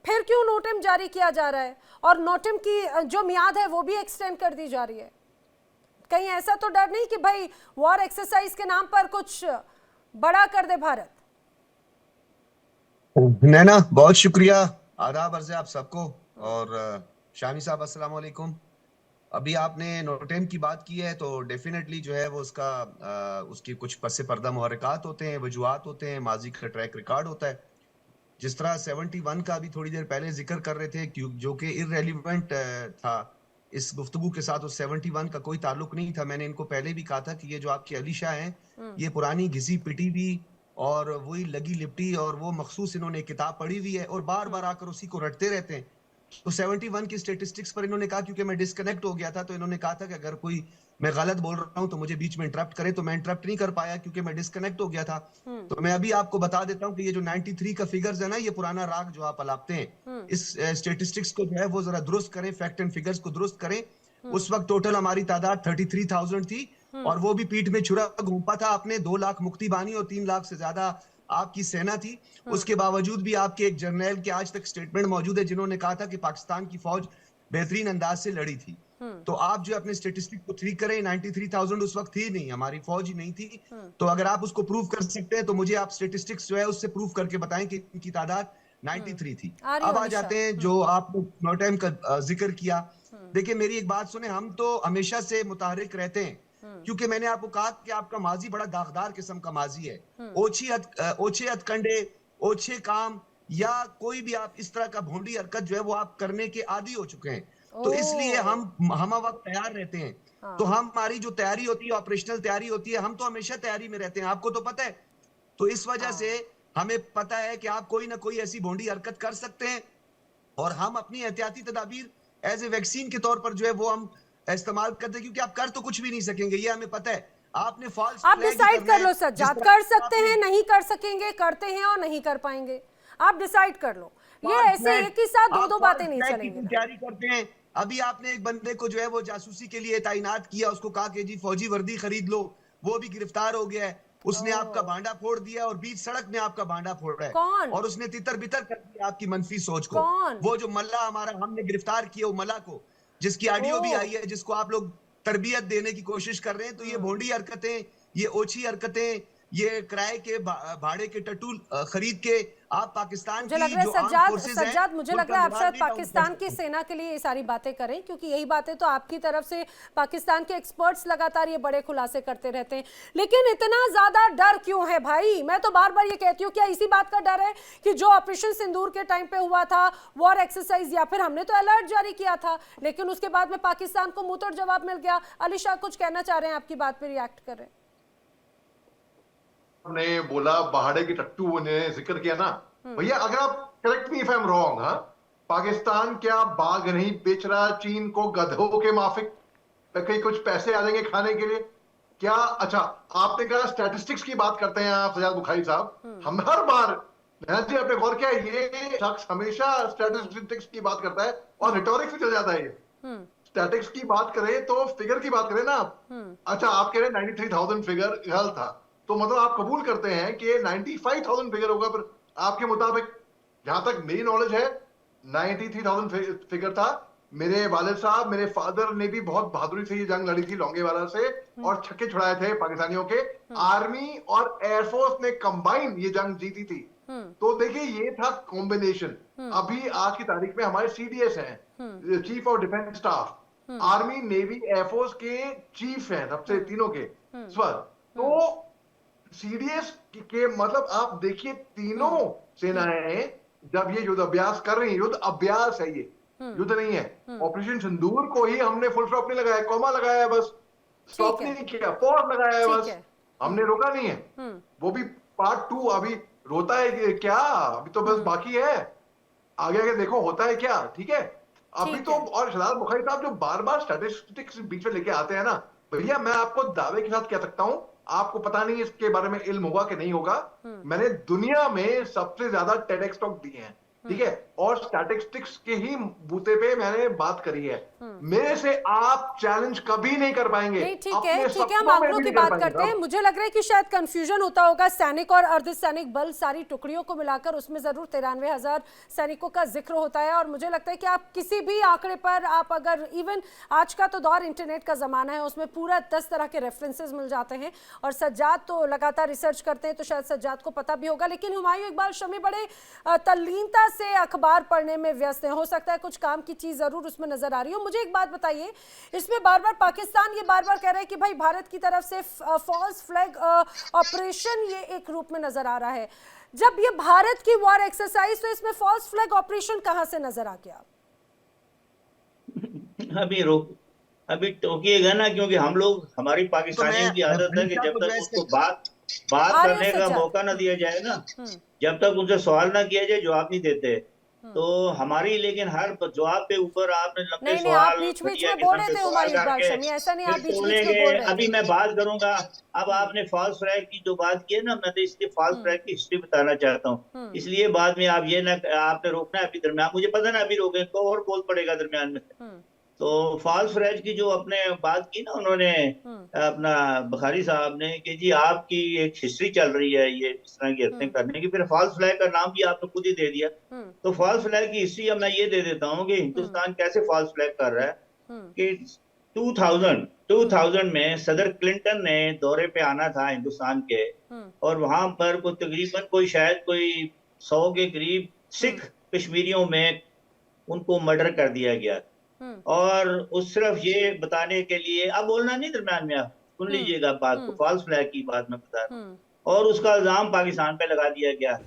फिर क्यों नोटम जारी किया जा रहा है और नोटम की जो मियाद है वो भी एक्सटेंड कर दी जा रही है? कहीं ऐसा तो डर नहीं कि भाई वॉर एक्सरसाइज के नाम पर कुछ बड़ा कर दे भारत? नैना, बहुत शुक्रिया, आदाब अर्ज़ है आप सबको। और शामी साहब, अस्सलाम वालेकुम। अभी आपने नोटेम की बात की है तो डेफिनेटली जो है वो उसकी कुछ पस पर्दा मुहर्रिकात होते हैं, वजूहात होते हैं, माजी का ट्रैक रिकॉर्ड होता है। जिस तरह 71 का अभी थोड़ी देर पहले जिक्र कर रहे थे, जो कि इररेलेवेंट था इस गुफ्तगू के साथ, उस 71 का कोई ताल्लुक नहीं था। मैंने इनको पहले भी कहा था कि ये जो आपकी अली शाह हैं, ये पुरानी घिसी पिटी भी और वही लगी लिपटी और वो मखसूस इन्होंने किताब पढ़ी हुई है और बार बार आकर उसी को रटते रहते हैं। तो 71 की स्टेटिस्टिक्स पर इन्होंने कहा, क्योंकि मैं डिस्कनेक्ट हो गया था, तो इन्होंने कहा था कि अगर कोई मैं गलत बोल रहा हूं तो मुझे बीच में इंटरप्ट करे, तो मैं इंटरप्ट नहीं कर पाया क्योंकि मैं डिस्कनेक्ट हो गया था। तो मैं अभी आपको बता देता हूं कि ये जो 93 का फिगर्स है ना, ये पुराना राग जो आप अलापते हैं, इस स्टेटिस्टिक्स को जो है वो जरा दुरुस्त करें, फैक्ट एंड फिगर्स को दुरुस्त करें। उस वक्त टोटल हमारी तादाद 33,000 थी और वो भी पीठ में छुरा घूमता था अपने। 2 लाख मुक्ति बानी और 3 लाख से ज्यादा आपकी सेना थी। उसके बावजूद भी आपके एक जर्नल के आज तक स्टेटमेंट मौजूद है जिन्होंने कहा था कि पाकिस्तान की फौज बेहतरीन अंदाज से लड़ी थी। तो आप जो अपने स्टेटिस्टिक को ठीक करें, 93,000 उस वक्त थी नहीं, हमारी फौज ही नहीं थी। तो अगर आप उसको प्रूव कर सकते हैं तो मुझे आप स्टेटिस्टिक्स जो है उससे प्रूव करके बताएं कि इनकी तादाद 93 थी। अब आ जाते हैं जो आपने नोटैम का जिक्र किया। देखिए, मेरी एक बात सुने, हम तो हमेशा से मुतहर्रिक रहते हैं क्योंकि मैंने आपको कहा कि आपका माजी बड़ा दागदार किस्म का माजी है। ओछे हथकंडे, ओछे काम या कोई भी आप इस तरह का भोंडी हरकत जो है वो आप करने के आदी हो चुके हैं। तो इसलिए हम वक्त तैयार रहते हैं। तो हमारी जो तैयारी होती है, ऑपरेशनल तैयारी होती है, हम तो हमेशा तैयारी में रहते हैं, आपको तो पता है। तो इस वजह से हमें पता है कि आप कोई ना कोई ऐसी भोंडी हरकत कर सकते हैं और हम अपनी एहतियाती तदाबीर एज ए वैक्सीन के तौर पर जो है वो हम इस्तेमाल करते हैं, क्योंकि आप कर तो कुछ भी नहीं सकेंगे, ये हमें पता है। आपने फॉल्स आप डिसाइड कर लो सज्जाद, कर सकते हैं, नहीं कर सकेंगे, करते हैं और नहीं कर पाएंगे, आप डिसाइड कर लो। ये ऐसे एक ही साथ दो बातें नहीं की चलेंगी ना। तैयारी करते हैं। अभी आपने एक बंदे को जो है वो जासूसी के लिए तैनात किया, उसको कहा कि जी फौजी वर्दी खरीद लो, वो भी गिरफ्तार हो गया है। उसने आपका भांडा फोड़ दिया और बीच सड़क में आपका भांडा फोड़ा है। कौन? और उसने तितर बितर कर दिया आपकी मनफी सोच को। कौन? वो जो मल्ला हमारा हमने गिरफ्तार किया, वो मल्ला को, जिसकी ऑडियो भी आई है, जिसको आप लोग तरबियत देने की कोशिश कर रहे हैं। तो ये भोंडी हरकतें, ये ओछी हरकतें, ये किराए के भाड़े के टट्टू खरीद के आप पाकिस्तान मुझे की लग रहा है जो आर्म्ड फोर्सेस हैं, सज्जाद मुझे लग उनका रहा है आप निवार शायद नहीं डाउन कर पाकिस्तान की सकते। सेना के लिए ये सारी बातें करें, क्योंकि यही बातें तो आपकी तरफ से पाकिस्तान के एक्सपर्ट्स लगातार ये बड़े खुलासे करते रहते हैं। लेकिन इतना ज्यादा डर क्यों है भाई? मैं तो बार बार ये कहती हूँ, क्या इसी बात का डर है कि जो ऑपरेशन सिंदूर के टाइम पे हुआ था वॉर एक्सरसाइज, या फिर हमने तो अलर्ट जारी किया था लेकिन उसके बाद में पाकिस्तान को मुंहतोड़ जवाब मिल गया? अली शाह कुछ कहना चाह रहे हैं, आपकी बात पे रिएक्ट कर रहे हैं। ने बोला भाड़े की टट्टू ने जिक्र किया ना भैया, अगर आप correct me if I am wrong, हाँ, पाकिस्तान क्या बाघ नहीं बेच रहा चीन को गधों के माफिक, कहीं कुछ पैसे आ जाएंगे खाने के लिए क्या? अच्छा, आपने कहा स्टैटिस्टिक्स की बात करते हैं आप सजाद बुखारी साहब, हम हर बार जी आपने गौर किया ये शख्स हमेशा स्टैटिस्टिक्स की बात करता है और रिटोरिक्स भी चल जाता है। ये स्टैटिक्स की बात करें तो फिगर की बात करें ना आप। अच्छा, आप कह रहे हैं 93,000 फिगर गलत था, तो मतलब आप कबूल करते हैं कि 95,000 फिगर होगा, पर आपके मुताबिक जहां तक मेरी नॉलेज है 93,000 फिगर था। मेरे वालिद साहब, मेरे फादर ने भी बहुत बहादुरी से ये जंग लड़ी थी लोंगेवाला से और छक्के छुड़ाए थे पाकिस्तानियों के। आर्मी और एयरफोर्स ने कंबाइन ये जंग जीती थी। तो देखिए ये था कॉम्बिनेशन। अभी आज की तारीख में हमारे CDS हैं, chief of defence staff, army navy air force के चीफ हैं सबसे, तीनों के स्वर। तो CDS के मतलब आप देखिए तीनों सेनाएं जब ये युद्ध अभ्यास कर रही हैं, युद्ध अभ्यास है ये, युद्ध नहीं है। ऑपरेशन सिंदूर को ही हमने फुल स्टॉप नहीं लगाया, कॉमा लगाया है बस, स्टॉप नहीं किया, पॉज लगाया है बस, हमने रोका नहीं है। वो भी पार्ट 2 अभी रोता है क्या, अभी तो बस बाकी है, आगे आगे देखो होता है क्या। ठीक है अभी तो। और शहजाद बुखारी साहब जो बार बार स्टैटिस्टिक्स बीच में लेके आते हैं ना भैया, मैं आपको दावे के साथ कह सकता हूं, आपको पता नहीं इसके बारे में इल्म होगा कि नहीं होगा, मैंने दुनिया में सबसे ज्यादा टेडेक्स टॉक दिए हैं, ठीक है, और स्टैटिस्टिक्स के ही बूते पे मैंने बात करी है। मेरे से आप चैलेंज कभी नहीं कर पाएंगे। नहीं, ठीक है, हम आंकड़ों की बात करते हैं। मुझे लग रहा है कि शायद कंफ्यूजन होता होगा। सैनिक और अर्धसैनिक बल सारी टुकड़ियों को मिलाकर उसमें जरूर 93,000 सैनिकों का जिक्र होता है, और मुझे लगता है कि आप किसी भी आंकड़े पर, आप अगर इवन आज का तो दौर इंटरनेट का जमाना है, उसमें पूरा 10 तरह के रेफरेंसेस मिल जाते हैं, और सज्जाद तो लगातार रिसर्च करते हैं तो शायद सज्जाद को पता भी होगा। लेकिन हुमायूं इकबाल शमी बड़े तल्लीनता से अखबार पढ़ने में व्यस्त है, हो सकता है कुछ काम की चीज जरूर उसमें नजर आ रही हो। मुझे एक बात बताइए, इसमें बार बार पाकिस्तान ये बार बार कह रहा है कि भाई भारत की तरफ से फॉल्स फ्लैग ऑपरेशन ये एक रूप में नजर आ रहा है। जब ये भारत की वॉर एक्सरसाइज, तो इसमें फॉल्स फ्लैग ऑपरेशन कहां से नजर आ गया? अभी टोकिएगा ना, क्योंकि हम लोग, हमारी पाकिस्तानियों की आदत है कि जब तक उसको बात करने का मौका ना दिया जाए ना, जब तक उनसे सवाल ना किया जाए, जवाब नहीं देते। तो हमारी, लेकिन हर जवाब पे ऊपर आपने लंबे सवाल, आप बीच बीच में बोल रहे थे हुमायूं इकबाल शमी, ऐसा नहीं, आप बीच बीच में बोल रहे थे। अभी मैं बात करूंगा। अब आपने फॉल्स फ्लैग की जो बात की है ना, मैं तो इसलिए फॉल्स फ्लैग की हिस्ट्री बताना चाहता हूँ, इसलिए बाद में आप ये ना, आपने रोकना है अभी दरमियान, मुझे पता ना अभी रोके तो और बोल पड़ेगा दरमियान में। तो फॉल्स फ्लैग की जो आपने बात की ना, उन्होंने अपना बुखारी साहब ने, कि जी आपकी एक हिस्ट्री चल रही है ये इस तरह की हरकतें करने की, फिर फॉल्स फ्लैग का नाम भी आपने खुद ही दे दिया। तो फॉल्स फ्लैग की हिस्ट्री अब मैं ये दे देता हूँ कि हिंदुस्तान कैसे फॉल्स फ्लैग कर रहा है। कि 2000 में सदर क्लिंटन ने दौरे पे आना था हिंदुस्तान के, और वहां पर कोई तकरीबन शायद 100 के करीब सिख कश्मीरियों में उनको मर्डर कर दिया गया। और उस सिर्फ ये बताने के लिए, अब बोलना नहीं दरम्यान में, आप सुन लीजिएगा बात को, फॉल्स फ्लैग की बात मैं बता रहा हूँ, और उसका इल्जाम पाकिस्तान पे लगा दिया गया।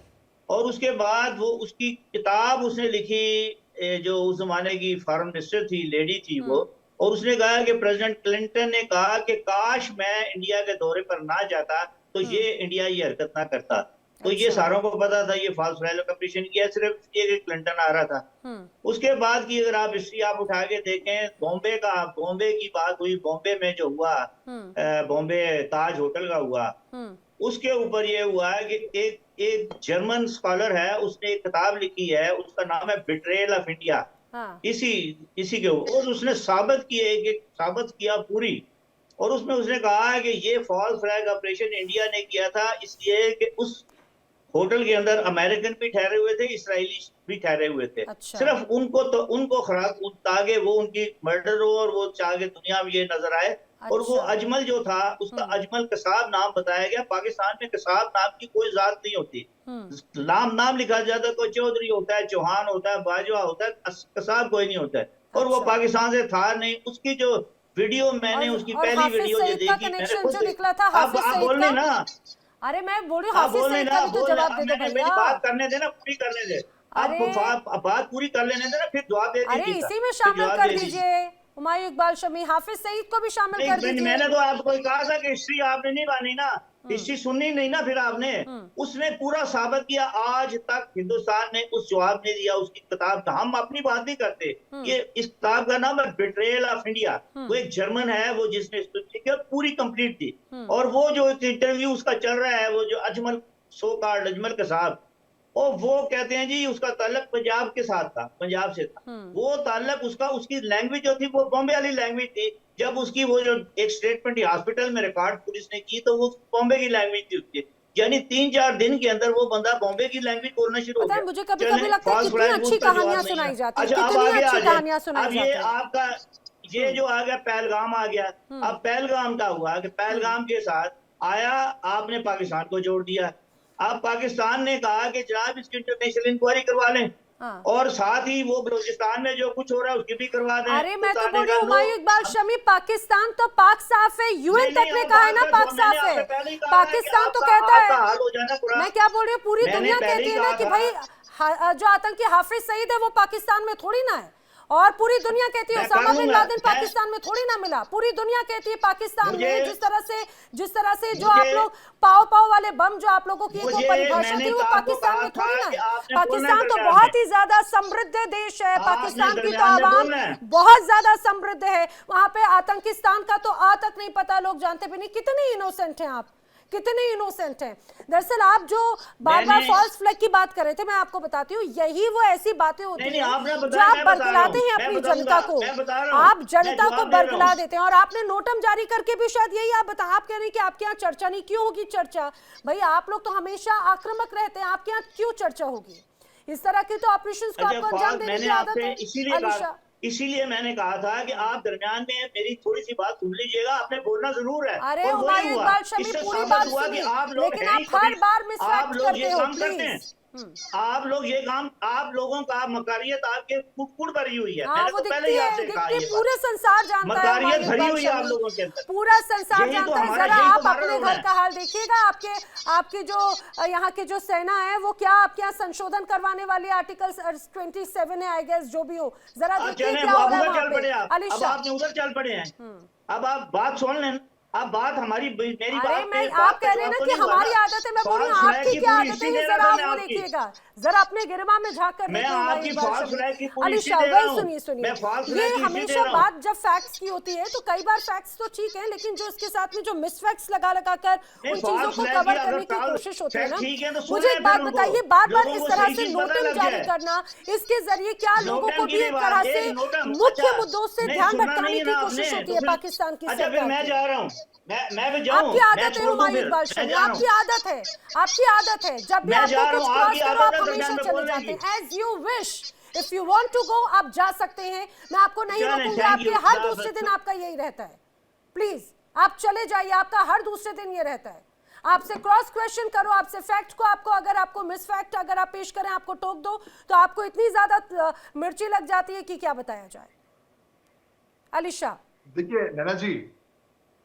और उसके बाद वो, उसकी किताब उसने लिखी, जो उस जमाने की फॉरेन मिनिस्टर थी, लेडी थी वो, और उसने कहा कि प्रेसिडेंट क्लिंटन ने कहा कि काश मैं इंडिया के दौरे पर ना जाता तो ये इंडिया ये हरकत ना करता। तो ये अच्छा। सारों को पता था ये फॉल्स फ्लैग ऑपरेशन किया, सिर्फ ये क्लिंटन आ रहा था। उसके बाद की अगर आप हिस्ट्री आप उठा के देखें, बॉम्बे की बात हुई, बॉम्बे में जो हुआ, बॉम्बे ताज होटल का हुआ, उसके ऊपर ये हुआ है कि एक जर्मन स्कॉलर है, उसने एक किताब लिखी है, उसका नाम है बिट्रेयल ऑफ इंडिया। इसी के ऊपर, और उसने साबित किया पूरी, और उसमें उसने कहा है कि ये फॉल्स फ्लैग ऑपरेशन इंडिया ने किया था, इसलिए कि उस होटल के अंदर अमेरिकन भी ठहरे हुए थे, इसराइली भी ठहरे हुए थे। अच्छा। सिर्फ उनको खराब, ताकि वो उनकी मर्डर हो और वो चाहे दुनिया में ये नजर आए। और वो अच्छा। अजमल जो था, उसका अजमल कसाब नाम बताया गया। पाकिस्तान में कसाब नाम की कोई जात नहीं होती, नाम लिखा जाता है, कोई चौधरी होता है, चौहान होता है, बाजवा होता है, कसाब कोई नहीं होता है। और वो अच्छा। पाकिस्तान से था नहीं। उसकी जो वीडियो मैंने उसकी और पहली हाफिज वीडियो सईद जो का देखी, मैंने कनेक्शन खुद जो निकला था, हाफिज आप सईद बोल का, रहे ना, अरे मैं बोल रही हूँ आप हाफिज बोल रहे सईद ना, का भी तो जवाब दे दो मैंने मेरी भैया। बात करने देना, पूरी करने दे। अरे आप बात पूरी कर लेने देना, फिर जवाब दे अरे दीजिएगा, इसी में फिर शामिल जवाब कर दे दीजिए। दीजिए, हुमायूं इकबाल शमी, हाफिज सईद को भी शामिल कर दीजिए। मैंने तो आपको कहा था कि हिस्ट्री आपने नहीं मानी ना, हिस्ट्री सुननी नहीं ना, फिर आपने उसने पूरा साबित किया। आज तक हिंदुस्तान ने उस जवाब नहीं दिया उसकी किताब का। हम अपनी बात नहीं करते, ये इस किताब का नाम है बिट्रेयल ऑफ इंडिया। वो एक जर्मन है, वो जिसने लिखी, पूरी कंप्लीट थी। और वो जो इंटरव्यू उसका चल रहा है, वो जो अजमल अजमल कसाब, और वो कहते हैं जी उसका ताल्लुक पंजाब के साथ था, पंजाब से था। वो ताल्लुक उसकी लैंग्वेज जो थी वो बॉम्बे वाली लैंग्वेज थी। जब उसकी वो जो एक स्टेटमेंट हॉस्पिटल में रिकॉर्ड पुलिस ने की, तो वो बॉम्बे की लैंग्वेज थी उसकी। यानी 3-4 दिन के अंदर वो बंदा बॉम्बे की लैंग्वेज बोलना शुरू हो पता है, गया। मुझे कभी कभी लगता है कितनी अच्छी कहानियां सुनाई जाती है, अच्छा, अब कितनी आगे आ अच्छी जाए। कहानियां सुनाई अब जाती ये है। आपका ये जो आ गया पहलगाम आ गया। अब पहलगाम का हुआ कि पहलगाम के साथ आया, आपने पाकिस्तान को जोड़ दिया। अब पाकिस्तान ने कहा कि जनाब इसकी इंटरनेशनल इंक्वायरी करवा लें, और साथ ही वो बलूचिस्तान में जो कुछ हो रहा है उसकी भी करवा दें। अरे मैं तो बोल रही हूँ हुमायूं इकबाल शमी, पाकिस्तान तो पाक साफ है, यूएन तक ने कहा है ना पाक साफ है। पाकिस्तान तो कहता है, मैं क्या बोल रही हूँ, पूरी दुनिया कहती है ना कि भाई जो आतंकी हाफिज सईद है वो पाकिस्तान में थोड़ी ना है, और पूरी दुनिया कहती है ओसामा बिन लादेन पाकिस्तान में थोड़ी ना मिला। पूरी दुनिया कहती है पाकिस्तान में जिस तरह से जो आप लोग पाव वाले बम जो आप लोगों की एक वो परिभाषा थी, वो पाकिस्तान में थोड़ी ना है। पाकिस्तान तो बहुत ही ज्यादा समृद्ध देश है, पाकिस्तान की तो आवाम बहुत ज्यादा समृद्ध है। वहां पे आतंकिस्तान का तो आ तक नहीं पता, लोग जानते भी नहीं। कितने इनोसेंट हैं आप, कितने इनोसेंट हैं। दरअसल आप जो बार बार फॉल्स फ्लैग की बात कर रहे थे, मैं आपको बताती हूँ, यही वो ऐसी बातें होती हैं जो आप बरगलाते हैं अपनी जनता को, आप जनता को बरगला देते हैं। और आपने नोटम जारी करके भी शायद यही आप कह रहे हैं कि आपके यहाँ चर्चा नहीं, क्यों होगी चर्चा? भाई आप लोग तो हमेशा आक्रामक रहते हैं, आपके यहाँ क्यों चर्चा होगी? इस तरह की तो ऑपरेशंस को आपको अंजाम देने की आदत है। इसीलिए मैंने कहा था कि आप दरमियान में मेरी थोड़ी सी बात सुन लीजिएगा, आपने बोलना जरूर है। अरे हुमायूं इकबाल शमी, पूरी बात सुनिए, लेकिन आप हर बार मिसफैक्ट करते हो, प्लीज। आप लोग ये काम, आप लोगों का मकारियत आपके कुड़ भरी हुई है। हाँ, वो दिखती है, पूरे संसार जानता है, मकारियत भरी हुई है आप लोगों के अंदर, पूरा संसार जानता है। जरा आप अपने घर का हाल देखिएगा, आपके जो यहाँ के जो सेना है वो क्या आपके यहाँ संशोधन करवाने वाली आर्टिकल 27 है, आई गेस, जो भी हो, जरा देखिए क्या हो रहा है वहाँ पे। अब आपने उधर चल पड़े हैं, अब आप बात सुन लें। अब बात मेरी बात आप कह रहे हैं ना कि हमारी आदत है, मैं बोल रही हूँ आपकी क्या आदत है, ये जरा आप वो देखिएगा, जरा अपने गिरमा में झांक कर देखिए। अलीशा वही सुनिए, ये हमेशा बात जब फैक्ट्स की होती है तो कई बार फैक्ट्स तो ठीक है, लेकिन जो इसके साथ में जो मिसफैक्ट्स लगा कर उन चीजों को कवर करने की कोशिश होती है ना। मुझे एक बात बताइए, बार बार इस तरह से नोटम जारी करना, इसके जरिए क्या लोगों को भी एक तरह से मुख्य मुद्दों से ध्यान भटकाने की कोशिश होती है पाकिस्तान की सरकार? मैं जा रहा हूँ, मैं भी जाऊं, आपकी आदत है हुमायूं इकबाल शमी, आपकी आदत है, जब भी आपको कुछ क्रॉस करो आप हमेशा चले जाते हैं। As you wish, if you want to go आप जा सकते हैं, मैं आपको नहीं रोकूंगी। आपके हर दूसरे दिन आपका यही रहता है, प्लीज आप चले जाइए, आपका हर दूसरे दिन ये रहता है। आपसे क्रॉस क्वेश्चन करो, आपसे फैक्ट को अगर आपको मिस फैक्ट अगर आप पेश करें, आपको टोक दो, तो आपको इतनी ज्यादा मिर्ची लग जाती है कि क्या बताया जाए। अलीशा, देखिए नैना जी,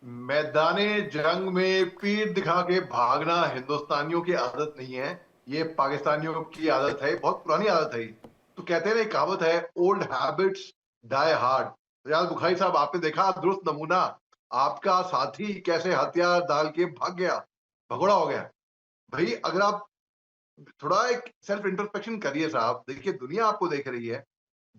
मैदाने जंग में पीठ दिखा के भागना हिंदुस्तानियों की आदत नहीं है, ये पाकिस्तानियों की आदत है, बहुत पुरानी आदत है। तो कहते हैं, कहावत है, ओल्ड हैबिट्स डाई हार्ड। रियाज बुखारी साहब, आपने देखा दुरुस्त नमूना, आपका साथी कैसे हथियार डाल के भाग गया, भगोड़ा हो गया। भाई अगर आप थोड़ा एक सेल्फ इंट्रोस्पेक्शन करिए साहब। देखिए दुनिया आपको देख रही है,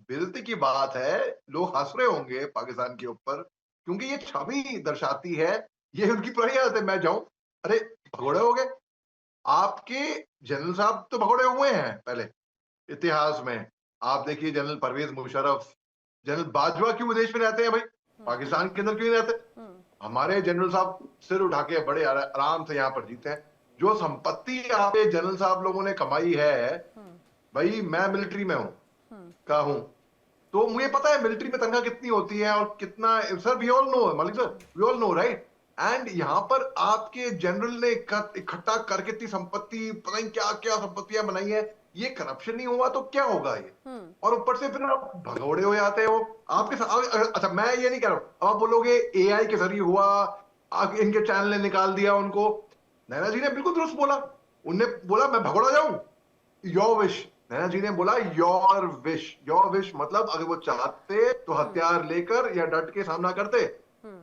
बेइज्जती की बात है, लोग हंस रहे होंगे पाकिस्तान के ऊपर, क्योंकि ये छवि दर्शाती है, ये उनकी पुरानी आदत है। मैं जाऊं, अरे भगोड़े हो गए। आपके जनरल साहब तो भगोड़े हुए हैं पहले इतिहास में। आप देखिए जनरल परवेज मुशर्रफ, जनरल बाजवा क्यों विदेश में रहते हैं भाई, पाकिस्तान के अंदर क्यों नहीं रहते? हमारे जनरल साहब सिर उठा के बड़े आराम से यहाँ पर जीते हैं। जो संपत्ति आपके जनरल साहब लोगों ने कमाई है, भाई मैं मिलिट्री में का हूं, तो मुझे पता है मिलिट्री में तनख्वाह कितनी होती है और कितना। Sir we all know, Malik sir we all know right. And यहाँ पर आपके जनरल ने इकट्ठा करके इतनी संपत्ति, पता नहीं क्या क्या संपत्तियां बनाई है। ये करप्शन नहीं हुआ तो क्या होगा ये? और ऊपर से फिर आप भगोड़े हो जाते हो आपके साथ। अच्छा मैं ये नहीं कह रहा हूं, आप बोलोगे एआई के जरिए हुआ, इनके चैनल ने निकाल दिया उनको। नैना जी ने बिल्कुल दुरुस्त बोला, उनने बोला मैं भगोड़ा जाऊं, योर विश। नैना जी ने बोला योर विश। योर विश मतलब अगर वो चाहते तो हथियार लेकर या डट के सामना करते,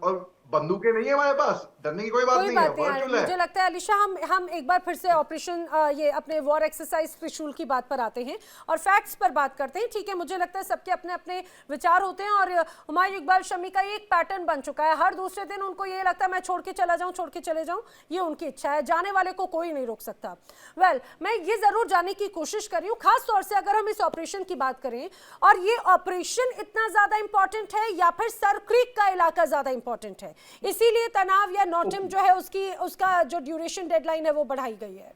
और बंदूकें नहीं है हमारे पास, डरने की कोई बात नहीं है, वर्चुअल है। मुझे लगता है अलीशा हम एक बार फिर से ऑपरेशन ये अपने वॉर एक्सरसाइज त्रिशूल की बात पर आते हैं और फैक्ट्स पर बात करते हैं। ठीक है, मुझे लगता है सबके अपने अपने विचार होते हैं और हुमायूं इकबाल शमी का ये एक पैटर्न बन चुका है। हर दूसरे दिन उनको ये लगता है मैं छोड़ के चला जाऊं, छोड़ के चले जाऊं, ये उनकी इच्छा है, जाने वाले को कोई नहीं रोक सकता। वेल, मैं ये जरूर जानने की कोशिश कर रही हूँ, खास तौर से अगर हम इस ऑपरेशन की बात करें, और ये ऑपरेशन इतना ज्यादा इंपॉर्टेंट है या फिर सर क्रीक का इलाका ज्यादा इंपॉर्टेंट है, इसीलिए तनाव या नोटिम जो है उसका जो ड्यूरेशन डेडलाइन है वो बढ़ाई गई है?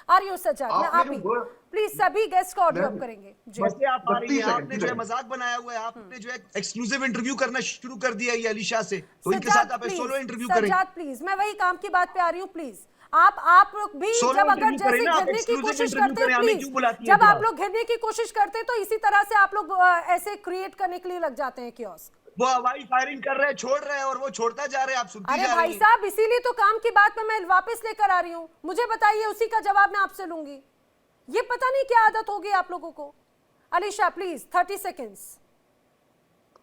आर्यो सज्जाद, मैं आप ही प्लीज सभी गेस्ट को ऑडियो अप करेंगे जी। आप आ रही हैं, आपने जो है मजाक बनाया हुआ है, आपने जो है एक्सक्लूसिव इंटरव्यू करना शुरू कर दिया है अलीशा से, तो इनके साथ आप सोलो इंटरव्यू करें। सज्जाद प्लीज, मैं वही काम की बात पे आ रही हूँ, प्लीज आप लोग भी जब अगर जैसे घिरने की कोशिश करते हैं, प्लीज जब आप लोग घिरने की कोशिश करते हैं तो इसी तरह से आप लोग ऐसे क्रिएट करने के लिए लग जाते हैं कियोस्क। वो हवाई फायरिंग कर रहे हैं, छोड़ रहे हैं और वो छोड़ता जा रहे हैं, आप सुनती जा रही हैं। अरे भाई साहब, इसीलिए तो काम की बात में मैं वापस लेकर आ रही हूँ। मुझे बताइए, उसी का जवाब मैं आपसे लूंगी। ये पता नहीं क्या आदत होगी आप लोगों को। Alisha please 30 seconds.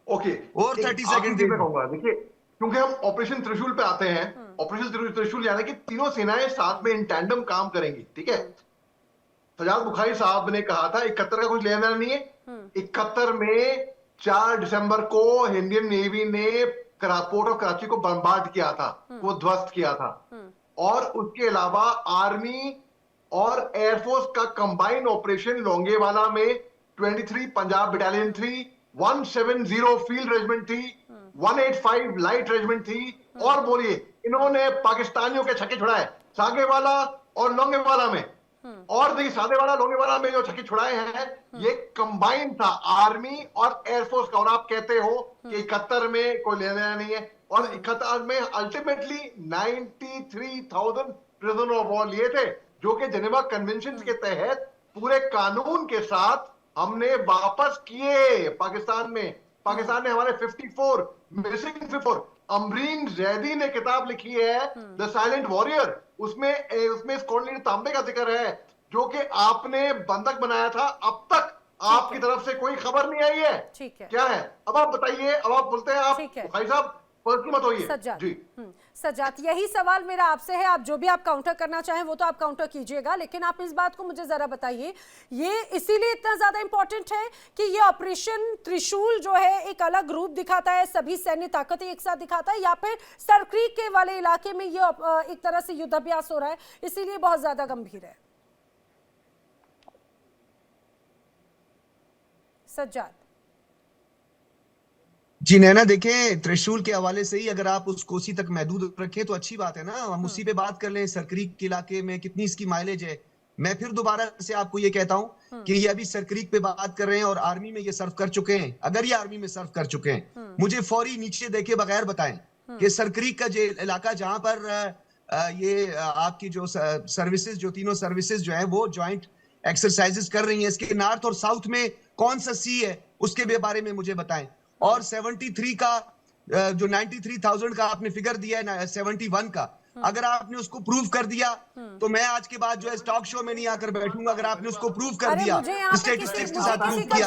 ओके, और 30 सेकंड में कहूंगा। देखिए क्योंकि हम ऑपरेशन त्रिशूल पे आते हैं, ऑपरेशन त्रिशूल यानी कि तीनों सेनाएं साथ में इन टैंडम काम करेंगी, ठीक है। सजाद बुखारी साहब ने कहा था 71 का कुछ लेना नहीं है। 71 में 4 दिसंबर को इंडियन नेवी ने पोर्ट ऑफ कराची को बम्बार्ड किया था, वो ध्वस्त किया था। और उसके अलावा आर्मी और एयरफोर्स का कंबाइंड ऑपरेशन लोंगेवाला में 23 पंजाब बटालियन थी, 170 फील्ड रेजिमेंट थी, 185 लाइट रेजिमेंट थी। और बोलिए इन्होंने पाकिस्तानियों के छक्के छुड़ाए सागेवाला और लोंगेवाला में, और देखिए सागेवाला लोंगेवाला में जो छक्के छुड़ाए हैं ये कंबाइंड था आर्मी और एयरफोर्स का। और आप कहते हो कि 71 में कोई लेना देना नहीं है, और 71 में अल्टीमेटली 93,000 प्रिजनर ऑफ वॉर लिए थे, जो कि जेनेवा कन्वेंशन के तहत पूरे कानून के साथ हमने वापस किए पाकिस्तान में। पाकिस्तान ने हमारे 54 मिसिंग 54। अमरीन जैदी ने किताब लिखी है द साइलेंट वॉरियर, उसमें स्क्वाड लीडर तांबे का जिक्र है, जो कि आपने बंधक बनाया था। अब तक आपकी तरफ से कोई खबर नहीं आई है। ठीक है, क्या है? अब आप बताइए, अब आप बोलते हैं आप भाई साहब मत होइए जी। सज्जाद, यही सवाल मेरा आपसे है। आप जो भी आप काउंटर करना चाहें वो तो आप काउंटर कीजिएगा, लेकिन आप इस बात को मुझे जरा बताइए, ये इसीलिए इतना ज्यादा इंपॉर्टेंट है कि ये ऑपरेशन त्रिशूल जो है एक अलग रूप दिखाता है, सभी सैन्य ताकतें एक साथ दिखाता है, या फिर सर क्रीक के वाले इलाके में ये एक तरह से युद्धाभ्यास हो रहा है, इसीलिए बहुत ज्यादा गंभीर है? सज्जाद जी। नैना देखें, त्रिशूल के हवाले से ही अगर आप उसको उसी तक महदूद रखें तो अच्छी बात है ना, हम उसी पे बात कर लें। सरक्रीक के इलाके में कितनी इसकी माइलेज है। मैं फिर दोबारा से आपको ये कहता हूं कि ये अभी सरक्रीक पे बात कर रहे हैं और आर्मी में ये सर्व कर चुके हैं। अगर ये आर्मी में सर्व कर चुके हैं, मुझे फौरी नीचे देखे बगैर बताएं कि सरक्रीक का जो इलाका जहां पर ये आपकी जो सर्विसेज, जो तीनों सर्विसेज जो है वो ज्वाइंट एक्सरसाइजेस कर रही हैं, इसके नॉर्थ और साउथ में कौन सा सी है उसके बारे में मुझे बताएं। और 73 का जो 93,000 का आपने फिगर दिया है, 71 का, अगर आपने उसको प्रूव कर दिया तो मैं आज के बाद जो है स्टॉक शो में नहीं आकर बैठूंगा। अगर आपने उसको प्रूव कर दिया, स्टेटिस्टिक्स के साथ प्रूव किया,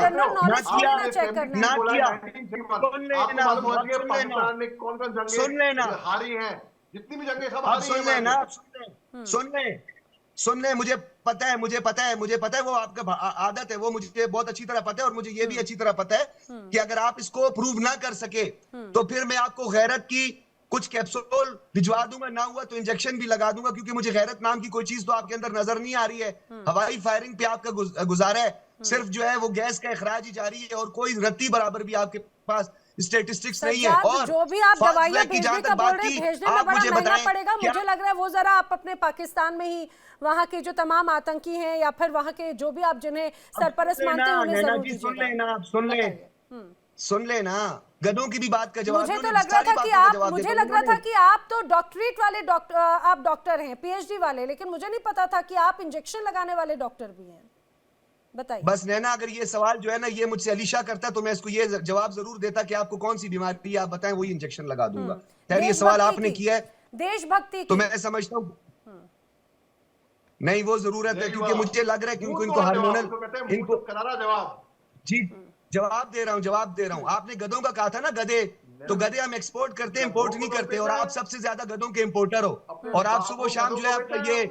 सुन लेना, हारी है जितनी भी जंगें सब हारी हैं। सुन लें, सुन ले, मुझे पता है वो आपका आदत है, वो मुझे बहुत अच्छी तरह पता है, और मुझे ये भी अच्छी तरह पता है कि अगर आप इसको प्रूव ना कर सके तो फिर मैं आपको गैरत की कुछ कैप्सूल भिजवा दूंगा, ना हुआ तो इंजेक्शन भी लगा दूंगा, क्योंकि मुझे गैरत नाम की कोई चीज तो आपके अंदर नजर नहीं आ रही है। हवाई फायरिंग पे आपका गुजारा है, सिर्फ जो है वो गैस का इखराज ही जारी है, और कोई रत्ती बराबर भी आपके पास स्टेटिस्टिक्स नहीं है। सज्जाद, और जो भी आप फास्ट दवाइयां ट्रैक की भेजने जहां का तक बोल बात रहे हैं, की, भेजने में आप बड़ा मुझे महंगा बताएं पड़ेगा। क्या मुझे लग रहा है वो जरा आप अपने पाकिस्तान में ही वहाँ के जो तमाम आतंकी हैं या फिर वहाँ के जो भी आप जिन्हें सरपरस्त मानते हैं उन्हें जरूर दीजिएगा। सुन ले ना, गधों की भी बात का जवाब मुझे दो, तो ना, लग रहा सारी था कि बातों का आप जवाब मुझे देता लग रहा हूं था मैं। कि आप तो डॉक्टरेट वाले डॉक्टर, आप डॉक्टर हैं, पीएचडी वाले, लेकिन मुझे नहीं पता था कि आप इंजेक्शन लगाने वाले डॉक्टर भी हैं। बताइए। बस नैना, अगर ये सवाल जो है ना ये मुझसे अलीशा करता तो मैं इसको ये जवाब जरूर देता कि आपको कौन सी बीमारी है, आप बताएं, वही इंजेक्शन लगा दूंगा। खैर ये सवाल आपने किया है देशभक्ति तो की मैं समझता हूँ नहीं, वो जरूरत है, क्योंकि मुझे लग रहा है कि इनको हार्मोनल इनको करारा जवाब जी जवाब दे रहा हूँ। आपने गधों का कहा था ना, गधे, तो गधे हम एक्सपोर्ट करते हैं, इंपोर्ट नहीं करते, और आप सबसे ज्यादा गधों के इंपोर्टर हो, और आप सुबह शाम जो है आपका ये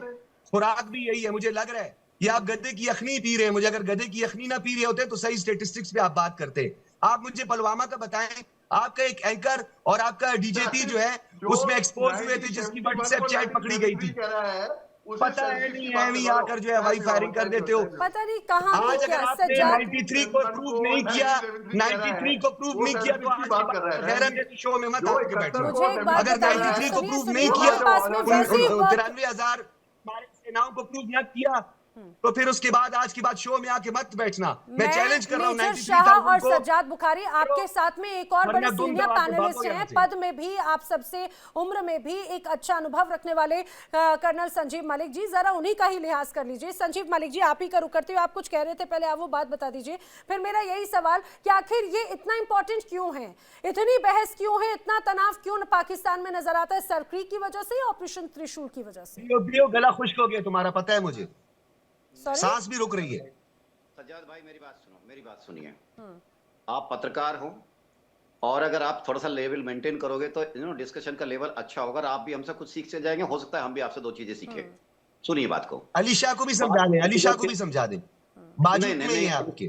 खुराक भी यही है। मुझे लग रहा है ये आप गधे की यखनी पी रहे हैं। मुझे अगर गधे की यखनी ना पी रहे होते तो सही स्टेटिस्टिक्स पे आप बात करते। आप मुझे पुलवामा का बताएं, आपका एक एंकर और आपका डीजेपी जो है उसमें एक्सपोज हुए थे, जिसकी व्हाट्सएप चैट पकड़ी गई थी। पता है नहीं है, भी आकर जो है हवाई फायरिंग कर देते हो। पता नहीं कहाँ आज पे अगर क्या आपने सज्जाद 93 को प्रूव नहीं किया, 93 को प्रूव नहीं किया तो आज की बात गैरत है, शो में मत आके बैठना। मुझे एक बात अगर बताइए, 93 को सुनिए, प्रूव सुनिए, नहीं मेरे किया, पास में वैसे ही बहुत 93,000 हमारे सेनाओं को प्रूव न किया, तो फिर उसके बाद आज की बात शो में आके मत बैठना। मैं चैलेंज कर रहा हूं मेजर शाह और 93,000 को। सज्जाद बुखारी, आपके साथ में एक और बड़े वरना तुम सीनियर दबा के पैनलिस्ट भागो हैं, यहाँ से। पद में भी आप सबसे, उम्र में भी एक अच्छा अनुभव रखने वाले कर्नल संजीव मलिक जी, जरा उन्हीं का ही लिहाज कर लीजिए। संजीव मलिक जी, आप ही का रुख करते हुए आप कुछ कह रहे थे, पहले आप वो बात बता दीजिए। फिर मेरा यही सवाल कि आखिर ये इतना इंपॉर्टेंट क्यों है, इतनी बहस क्यों है, इतना तनाव क्यों पाकिस्तान में नजर आता है, सरक्री की वजह से या ऑपरेशन त्रिशूल की वजह से? गला खुश्क हो गया तुम्हारा, पता है मुझे, सांस भी रुक रही है। सज्जाद भाई मेरी बात सुनिए। आप पत्रकार हो, और अगर आप थोड़ा सा लेवल मेंटेन करोगे तो डिस्कशन का लेवल अच्छा होगा, और आप भी हमसे कुछ सीख से जाएंगे, हो सकता है हम भी आपसे दो चीजें सीखें। सुनिए बात को, अलीशा को भी समझा दें, अलीशा को भी समझा दें, बाजू में ही है आपके।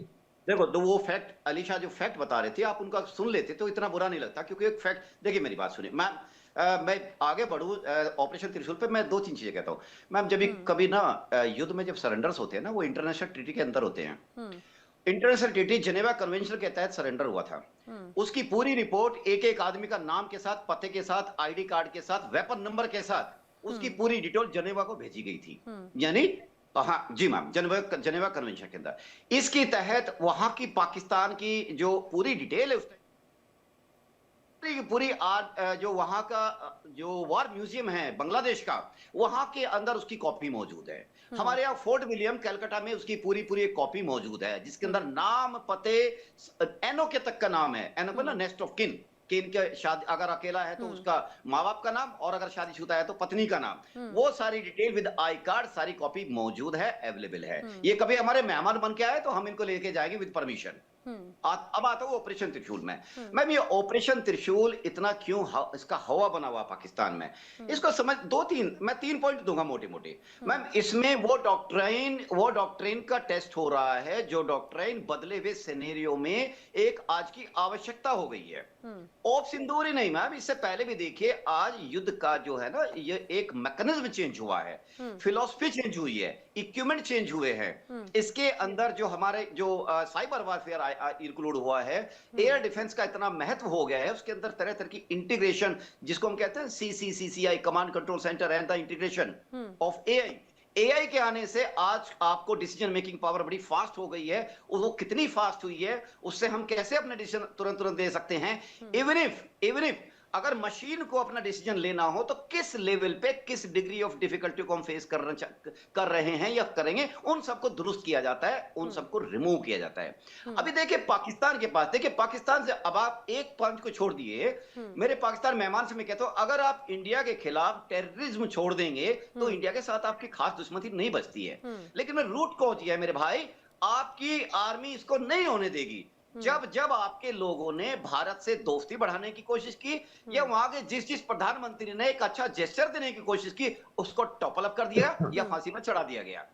देखो, तो वो फैक्ट, अलीशा जो फैक्ट बता रहे थे आप उनका सुन लेते तो इतना बुरा नहीं लगता, क्योंकि एक फैक्ट, देखिए मेरी बात सुनिए मैम, मैं आगे बढ़ूं ऑपरेशन त्रिशूल पे, मैं दो तीन चीजें कहता हूँ मैम। जब भी कभी ना युद्ध में जब सरेंडर्स होते हैं ना, वो इंटरनेशनल ट्रीटी के अंदर होते हैं। इंटरनेशनल ट्रीटी जेनेवा कन्वेंशन के तहत सरेंडर हुआ था। उसकी पूरी रिपोर्ट एक एक आदमी का नाम के साथ, पते के साथ, आईडी कार्ड के साथ, वेपन नंबर के साथ, उसकी पूरी डिटेल जेनेवा को भेजी गई थी। यानी हाँ जी मैम, जेनेवा कन्वेंशन के अंदर इसके तहत वहां की पाकिस्तान की जो पूरी डिटेल है, उसमें पूरी जो वहां का जो वॉर म्यूजियम है बांग्लादेश का, वहां के अंदर उसकी कॉपी मौजूद है। हमारे यहाँ फोर्ट विलियम कलकत्ता में उसकी पूरी एक कॉपी मौजूद है, जिसके अंदर नाम, पते, एनओ के तक का नाम है, एनओ ना नेक्स्ट ऑफ किन, कि इनके शादी अगर अकेला है तो उसका माँ बाप का नाम, और अगर शादीशुदा है तो पत्नी का नाम, वो सारी डिटेल विद आई कार्ड, सारी कॉपी मौजूद है, अवेलेबल है। ये कभी हमारे मेहमान बन के आए तो हम इनको लेके जाएंगे विद परमिशन। अब आता हूँ ऑपरेशन त्रिशूल में। मैम ये ऑपरेशन त्रिशूल इतना क्यों इसका हवा बना हुआ पाकिस्तान में, इसको समझ मैं तीन पॉइंट दूंगा मोटे मोटे। मैम इसमें वो डॉक्ट्रिन का टेस्ट हो रहा है, जो डॉक्ट्रिन बदले हुए सिनेरियो में एक आज की आवश्यकता हो गई है। ऑफ सिंदूर ही नहीं मैम, इससे पहले भी देखिए, आज युद्ध का जो है ना, ये एक मैकेनिज्म चेंज हुआ है, फिलॉसफी चेंज हुई है, इक्विपमेंट चेंज हुए हैं। इसके अंदर जो हमारे जो साइबर वारफेयर इंक्लूड हुआ है, एयर डिफेंस का इतना महत्व हो गया है, उसके अंदर तरह तरह की इंटीग्रेशन, जिसको हम कहते हैं CCCCI, command control centre and the integration of AI के आने से आज आपको डिसीजन मेकिंग पावर बड़ी फास्ट हो गई है। और वो कितनी फास्ट हुई है, उससे हम कैसे अपना डिसीजन तुरंत दे सकते हैं। इवन इफ अगर मशीन को अपना डिसीजन लेना हो तो किस लेवल पे, किस डिग्री ऑफ डिफिकल्टी को हम फेस कर रहे हैं या करेंगे, उन सबको दुरुस्त किया जाता है, उन सबको रिमूव किया जाता है। अभी देखिए पाकिस्तान के पास, देखिए पाकिस्तान से अब आप एक पॉइंट को छोड़ दिए, मेरे पाकिस्तान मेहमान से मैं कहता हूं, अगर आप इंडिया के खिलाफ टेररिज्म छोड़ देंगे तो इंडिया के साथ आपकी खास दुश्मनी नहीं बचती है। लेकिन रूट कॉज है मेरे भाई, आपकी आर्मी इसको नहीं होने देगी। जब जब आपके लोगों ने भारत से दोस्ती बढ़ाने की कोशिश की या वहां के जिस जिस प्रधानमंत्री ने एक अच्छा जेस्चर देने की कोशिश की उसको टॉपल अप कर दिया या फांसी पर चढ़ा दिया गया।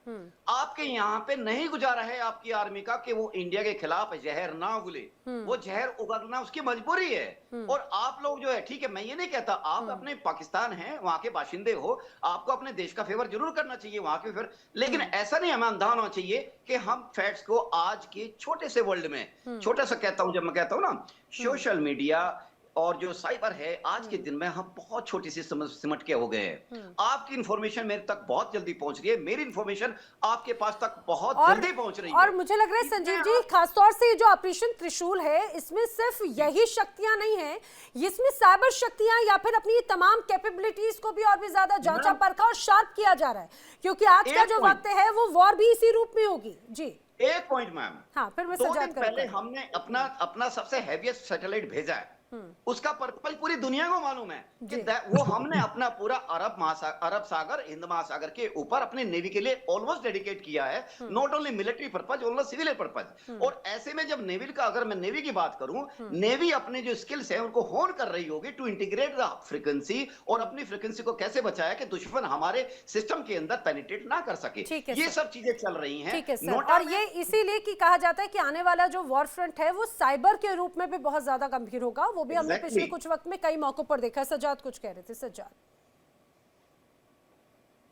आपके यहाँ पे नहीं गुजारा है आपकी आर्मी का कि वो इंडिया के खिलाफ जहर ना उगले, वो जहर उगलना उसकी मजबूरी है। और आप लोग जो है, ठीक है, मैं ये नहीं कहता, आप अपने पाकिस्तान हैं, वहां के बाशिंदे हो, आपको अपने देश का फेवर जरूर करना चाहिए वहां के फेवर, लेकिन ऐसा नहीं हमें अंधा होना चाहिए कि हम फैक्ट्स को आज के छोटे से वर्ल्ड में, छोटा सा कहता हूं, जब मैं कहता हूं ना सोशल मीडिया और जो साइबर है, आज के दिन में हम बहुत छोटी सी सिमट के हो गए हैं। आपकी इंफॉर्मेशन मेरे तक बहुत जल्दी पहुंच रही है, मेरी इंफॉर्मेशन आपके पास तक बहुत जल्दी पहुंच रही है। और मुझे लग रहा है संजीव जी, खासतौर से जो ऑपरेशन त्रिशूल है, इसमें सिर्फ यही शक्तियां नहीं है, इसमें साइबर शक्तियां या फिर अपनी तमाम कैपेबिलिटीज को भी और भी ज्यादा जांचा परखा और शार्प किया जा रहा है, क्योंकि आज का जो वक्त है वो वॉर भी इसी रूप में होगी। जी एक पॉइंट मैम, हाँ, फिर मैं 2 दिन पहले हमने अपना सबसे हैवीएस्ट सैटेलाइट भेजा है। उसका पर्पल पूरी दुनिया को मालूम है कि वो हमने अपना पूरा अरब सागर, हिंद महासागर के ऊपर अपने नेवी के लिए ऑलमोस्ट डेडिकेट किया है, not only military purpose, almost civil purpose. और ऐसे में जब नेवी का, अगर मैं नेवी की बात करूं, नेवी अपने जो स्किल्स है उनको होन कर रही होगी टू इंटीग्रेट द फ्रीक्वेंसी और अपनी फ्रीक्वेंसी को कैसे बचाया कि दुश्मन हमारे सिस्टम के अंदर पेनिट्रेट ना कर सके। ये सब चीजें चल रही हैं। ठीक है सर, और ये इसीलिए कि कहा जाता है कि आने वाला जो वॉर फ्रंट है वो साइबर के रूप में भी बहुत ज्यादा गंभीर होगा। वो भी हमने पिछले कुछ वक्त में कई मौकों पर देखा। सज्जाद कुछ कह रहे थे। सज्जाद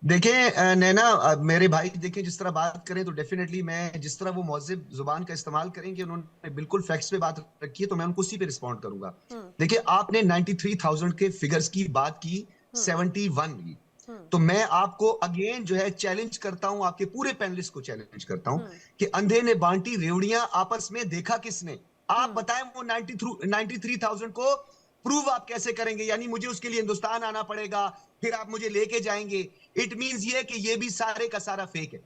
देखिए नैना, मेरे भाई देखिए जिस तरह बात करें तो डेफिनेटली मैं जिस तरह वो मौज़िब जुबान का इस्तेमाल करेंगे, उन्होंने बिल्कुल फैक्ट्स पे बात रखी है, तो मैं उनको उसी पे रिस्पॉन्ड करूंगा। देखिए आपने 93,000 के फिगर्स की बात की, 71 की, तो मैं आपको अगेन जो है चैलेंज करता हूं, आपके पूरे पैनलिस्ट को चैलेंज करता हूं कि अंधे ने बांटी रेवड़ियां आपस में देखा किसने? आप बताएं वो 93,000 को प्रूव आप कैसे करेंगे? यानी मुझे उसके लिए हिंदुस्तान आना पड़ेगा, फिर आप मुझे लेके जाएंगे। इट मींस ये कि ये भी सारे का सारा फेक है।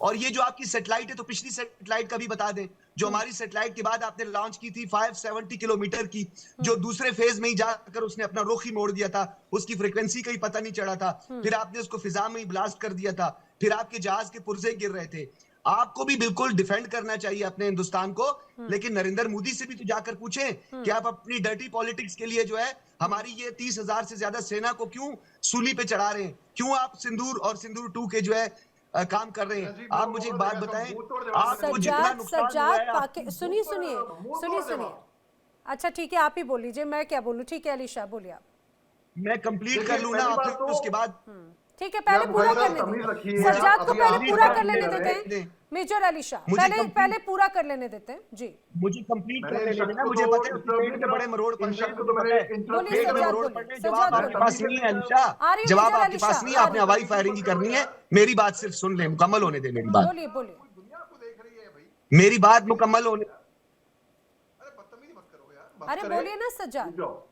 और ये जो आपकी सैटेलाइट है, तो पिछली सैटेलाइट का भी बता दें, जो हमारी सैटेलाइट के बाद आपने लॉन्च की थी 570 किलोमीटर की, जो दूसरे फेज में ही जाकर उसने अपना रुख ही मोड़ दिया था, उसकी फ्रीक्वेंसी का ही पता नहीं चढ़ा था, फिर आपने उसको फिजा में ही ब्लास्ट कर दिया था, फिर आपके जहाज के पुर्जे गिर रहे थे। आपको भी बिल्कुल डिफेंड करना चाहिए अपने हिंदुस्तान को, लेकिन नरेंद्र मोदी से भी तो जाकर पूछें कि आप अपनी डर्टी पॉलिटिक्स के लिए जो है हमारी ये 30,000 से ज्यादा सेना को क्यों सूली पे चढ़ा रहे हैं? क्यों आप सिंदूर और सिंदूर 2 के जो है काम कर रहे हैं? आप मुझे एक बात बताएं, आपको जितना नुकसान हुआ है, सुनिए। अच्छा ठीक है, आप ही बोल लीजिए, मैं क्या बोलूं? ठीक है अलीशा, बोलिए आप। मैं कंप्लीट कर लूं ना, आप फिर उसके बाद ठीक है, पहले पूरा करने दें सज्जाद को, पहले पूरा कर लेने देते हैं मेजर अलीशा, पहले पूरा कर लेने देते हैं जी। मुझे कंप्लीट कर लेने देना, मुझे पता है पेट में बड़े मरोड़ परेशान को तो मैंने पेट में मरोड़ पड़ने, जवाब आपके पास नहीं है अलीशा, जवाब आपके पास नहीं है, आपने हवाई फायरिंग ही करनी है। मेरी बात सिर्फ सुन ले, मुकम्मल होने दे मेरी बात। बोलिए मेरी बात मुकम्मल होने। अरे बोलिए ना सज्जाद।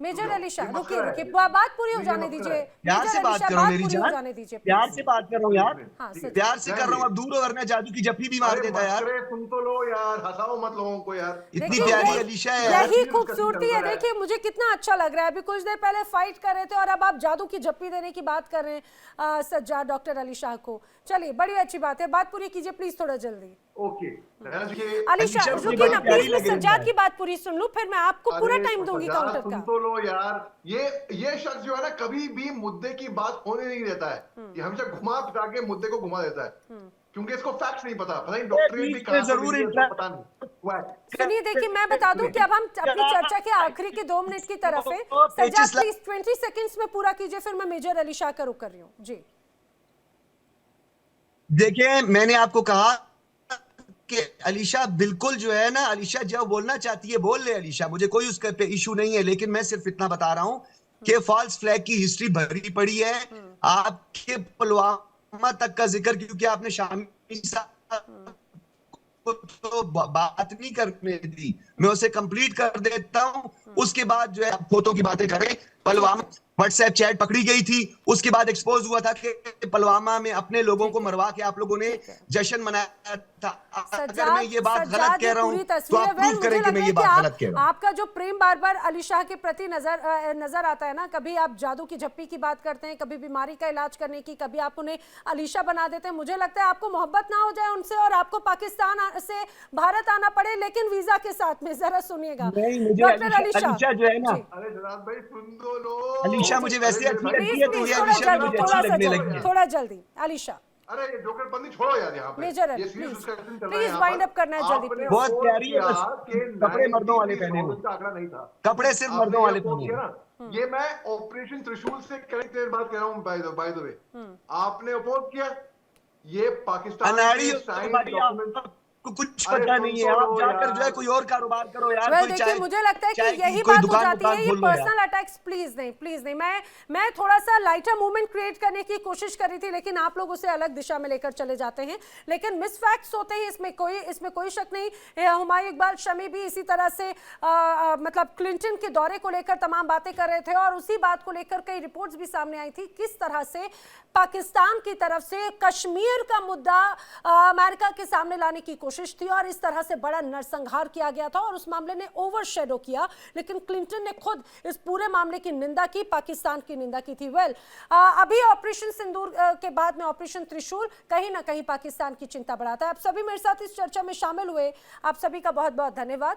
मेजर अलीशा रुकिए, बात पूरी हो जाने दीजिए। प्यार से बात करो मेरी जान, प्यार से बात कर रहा हूँ यार, हाँ, प्यार से कर रहा हूँ। अब दूर वरना जादू की जप्पी भी मार देता है यार। सुन तो लो यार, हंसाओ मत लोगों को यार। इतनी प्यारी अलीशा है यार, यही खूबसूरती है। देखिए मुझे कितना अच्छा लग रहा है, अभी कुछ देर पहले फाइट कर रहे थे और अब आप जादू की जप्पी देने की बात कर रहे हैं सज्जाद, डॉक्टर अलीशा को। चलिए बड़ी अच्छी बात है, बात पूरी कीजिए प्लीज थोड़ा जल्दी। ओके अलीशा रुकिए ना प्लीज, मैं सज्जाद की बात पूरी सुन लूं, फिर मैं आपको पूरा टाइम दूंगी काउंटर का। सुन तो लो यार, ये शख्स जो है ना कभी भी मुद्दे की बात होने नहीं देता है, ये हमेशा घुमा फिरा के मुद्दे को घुमा देता है, क्योंकि इसको फैक्ट्स नहीं पता नहीं डॉक्टरेट भी कहां जरूर पता नहीं। सुनिए देखिए, मैं बता दूं कि अब हम अपनी चर्चा के आखिरी के 2 मिनट की तरफ है। सज्जाद प्लीज 20 सेकंड्स में पूरा कीजिए, फिर मैं मेजर अलीशा का रुख कर रही हूँ जी। देखिए मैंने आपको कहा कि अलीशा बिल्कुल जो है ना, अलीशा जब बोलना चाहती है बोल ले अलीशा, मुझे कोई उसके पे इशू नहीं है, लेकिन मैं सिर्फ इतना बता रहा हूं कि फॉल्स फ्लैग की हिस्ट्री भरी पड़ी है। आपके पुलवामा तक का जिक्र, क्योंकि आपने शामी साहब को तो बात नहीं करने दी, मैं उसे कंप्लीट कर देता हूं, उसके बाद जो है फोटो की बातें करें। पुलवामा व्हाट्सएप चैट पकड़ी गई थी, उसके बाद एक्सपोज हुआ था कि पुलवामा में अपने लोगों को मरवा के आप लोगों ने जश्न मनाया था। अगर मैं ये बात गलत कह रहा हूं तो आप प्रूव करें कि मैं ये बात गलत कह रहा हूं। आपका जो प्रेम बार बार अली शाह के प्रति नजर आता है ना, कभी आप जादू की झप्पी की बात करते हैं, कभी बीमारी का इलाज करने की, कभी आप उन्हें अलीशा बना देते हैं। मुझे लगता है आपको मोहब्बत ना हो जाए उनसे और आपको पाकिस्तान से भारत आना पड़े, लेकिन वीजा के साथ में। जरा सुनिएगा डॉक्टर अलीशा जो है ना, अरे जनाब भाई सुन दो लो। अलीशा मुझे वैसे अच्छी लगती है, तो ये थोड़ा अलीशा जल्दी, मुझे अच्छी लगने लगी है। थोड़ा जल्दी अलीशा। अरे ये जोकर बंदी छोड़ो यार, यहाँ पे मेजर ये serious discussion चल रहा है प्लीज यहाँ वाइंड पर। अप करना है जल्दी आपने please। बहुत report प्यारी है, किया बस कि कपड़े मर्दों वाले 93,000 पहने हुए। का आंकड़ा नहीं था। कपड़े सिर्फ आपने मर्दों वाले report पहने किया ना, ये मैं ऑपरेशन त्रिशूल से कनेक्ट बात कर रहा हूँ। बाय द वे आपने रिपोर्ट किया, ये पाकिस्तान अनाड़ी के हो साइंस भाई, डॉक्यूमेंट आपको कुछ अरे पता सुन नहीं है। तो आप लो जाकर जो है यार। कोई और कारोबार करो यार। वेल कोई देखिए, चाय मुझे लगता है कि चाय की यही कोई बात हो दुकान जाती है, ये खोल लो यार। पर्सनल अटैक्स प्लीज नहीं। मैं थोड़ा सा लाइटर मूवमेंट क्रिएट करने की कोशिश करी थी, लेकिन आप लोग उसे अलग दिशा में लेकर चले जाते हैं। लेकिन मिस फैक्ट्स होते हैं, इसमें कोई शक नहीं। हुमायूं इकबाल शमी भी इसी तरह से मतलब क्लिंटन के दौरे को लेकर तमाम बातें कर रहे थे, और उसी बात को लेकर कई रिपोर्ट्स भी सामने आई थी, किस तरह से पाकिस्तान की तरफ से कश्मीर का मुद्दा अमेरिका के सामने लाने की कोशिश थी, और इस तरह से बड़ा नरसंहार किया गया था और उस मामले ने ओवरशैडो किया। लेकिन क्लिंटन ने खुद इस पूरे मामले की निंदा की, पाकिस्तान की निंदा की थी। वेल अभी ऑपरेशन सिंदूर के बाद में ऑपरेशन त्रिशूल कहीं ना कहीं पाकिस्तान की चिंता बढ़ाता है। आप सभी मेरे साथ इस चर्चा में शामिल हुए, आप सभी का बहुत बहुत धन्यवाद।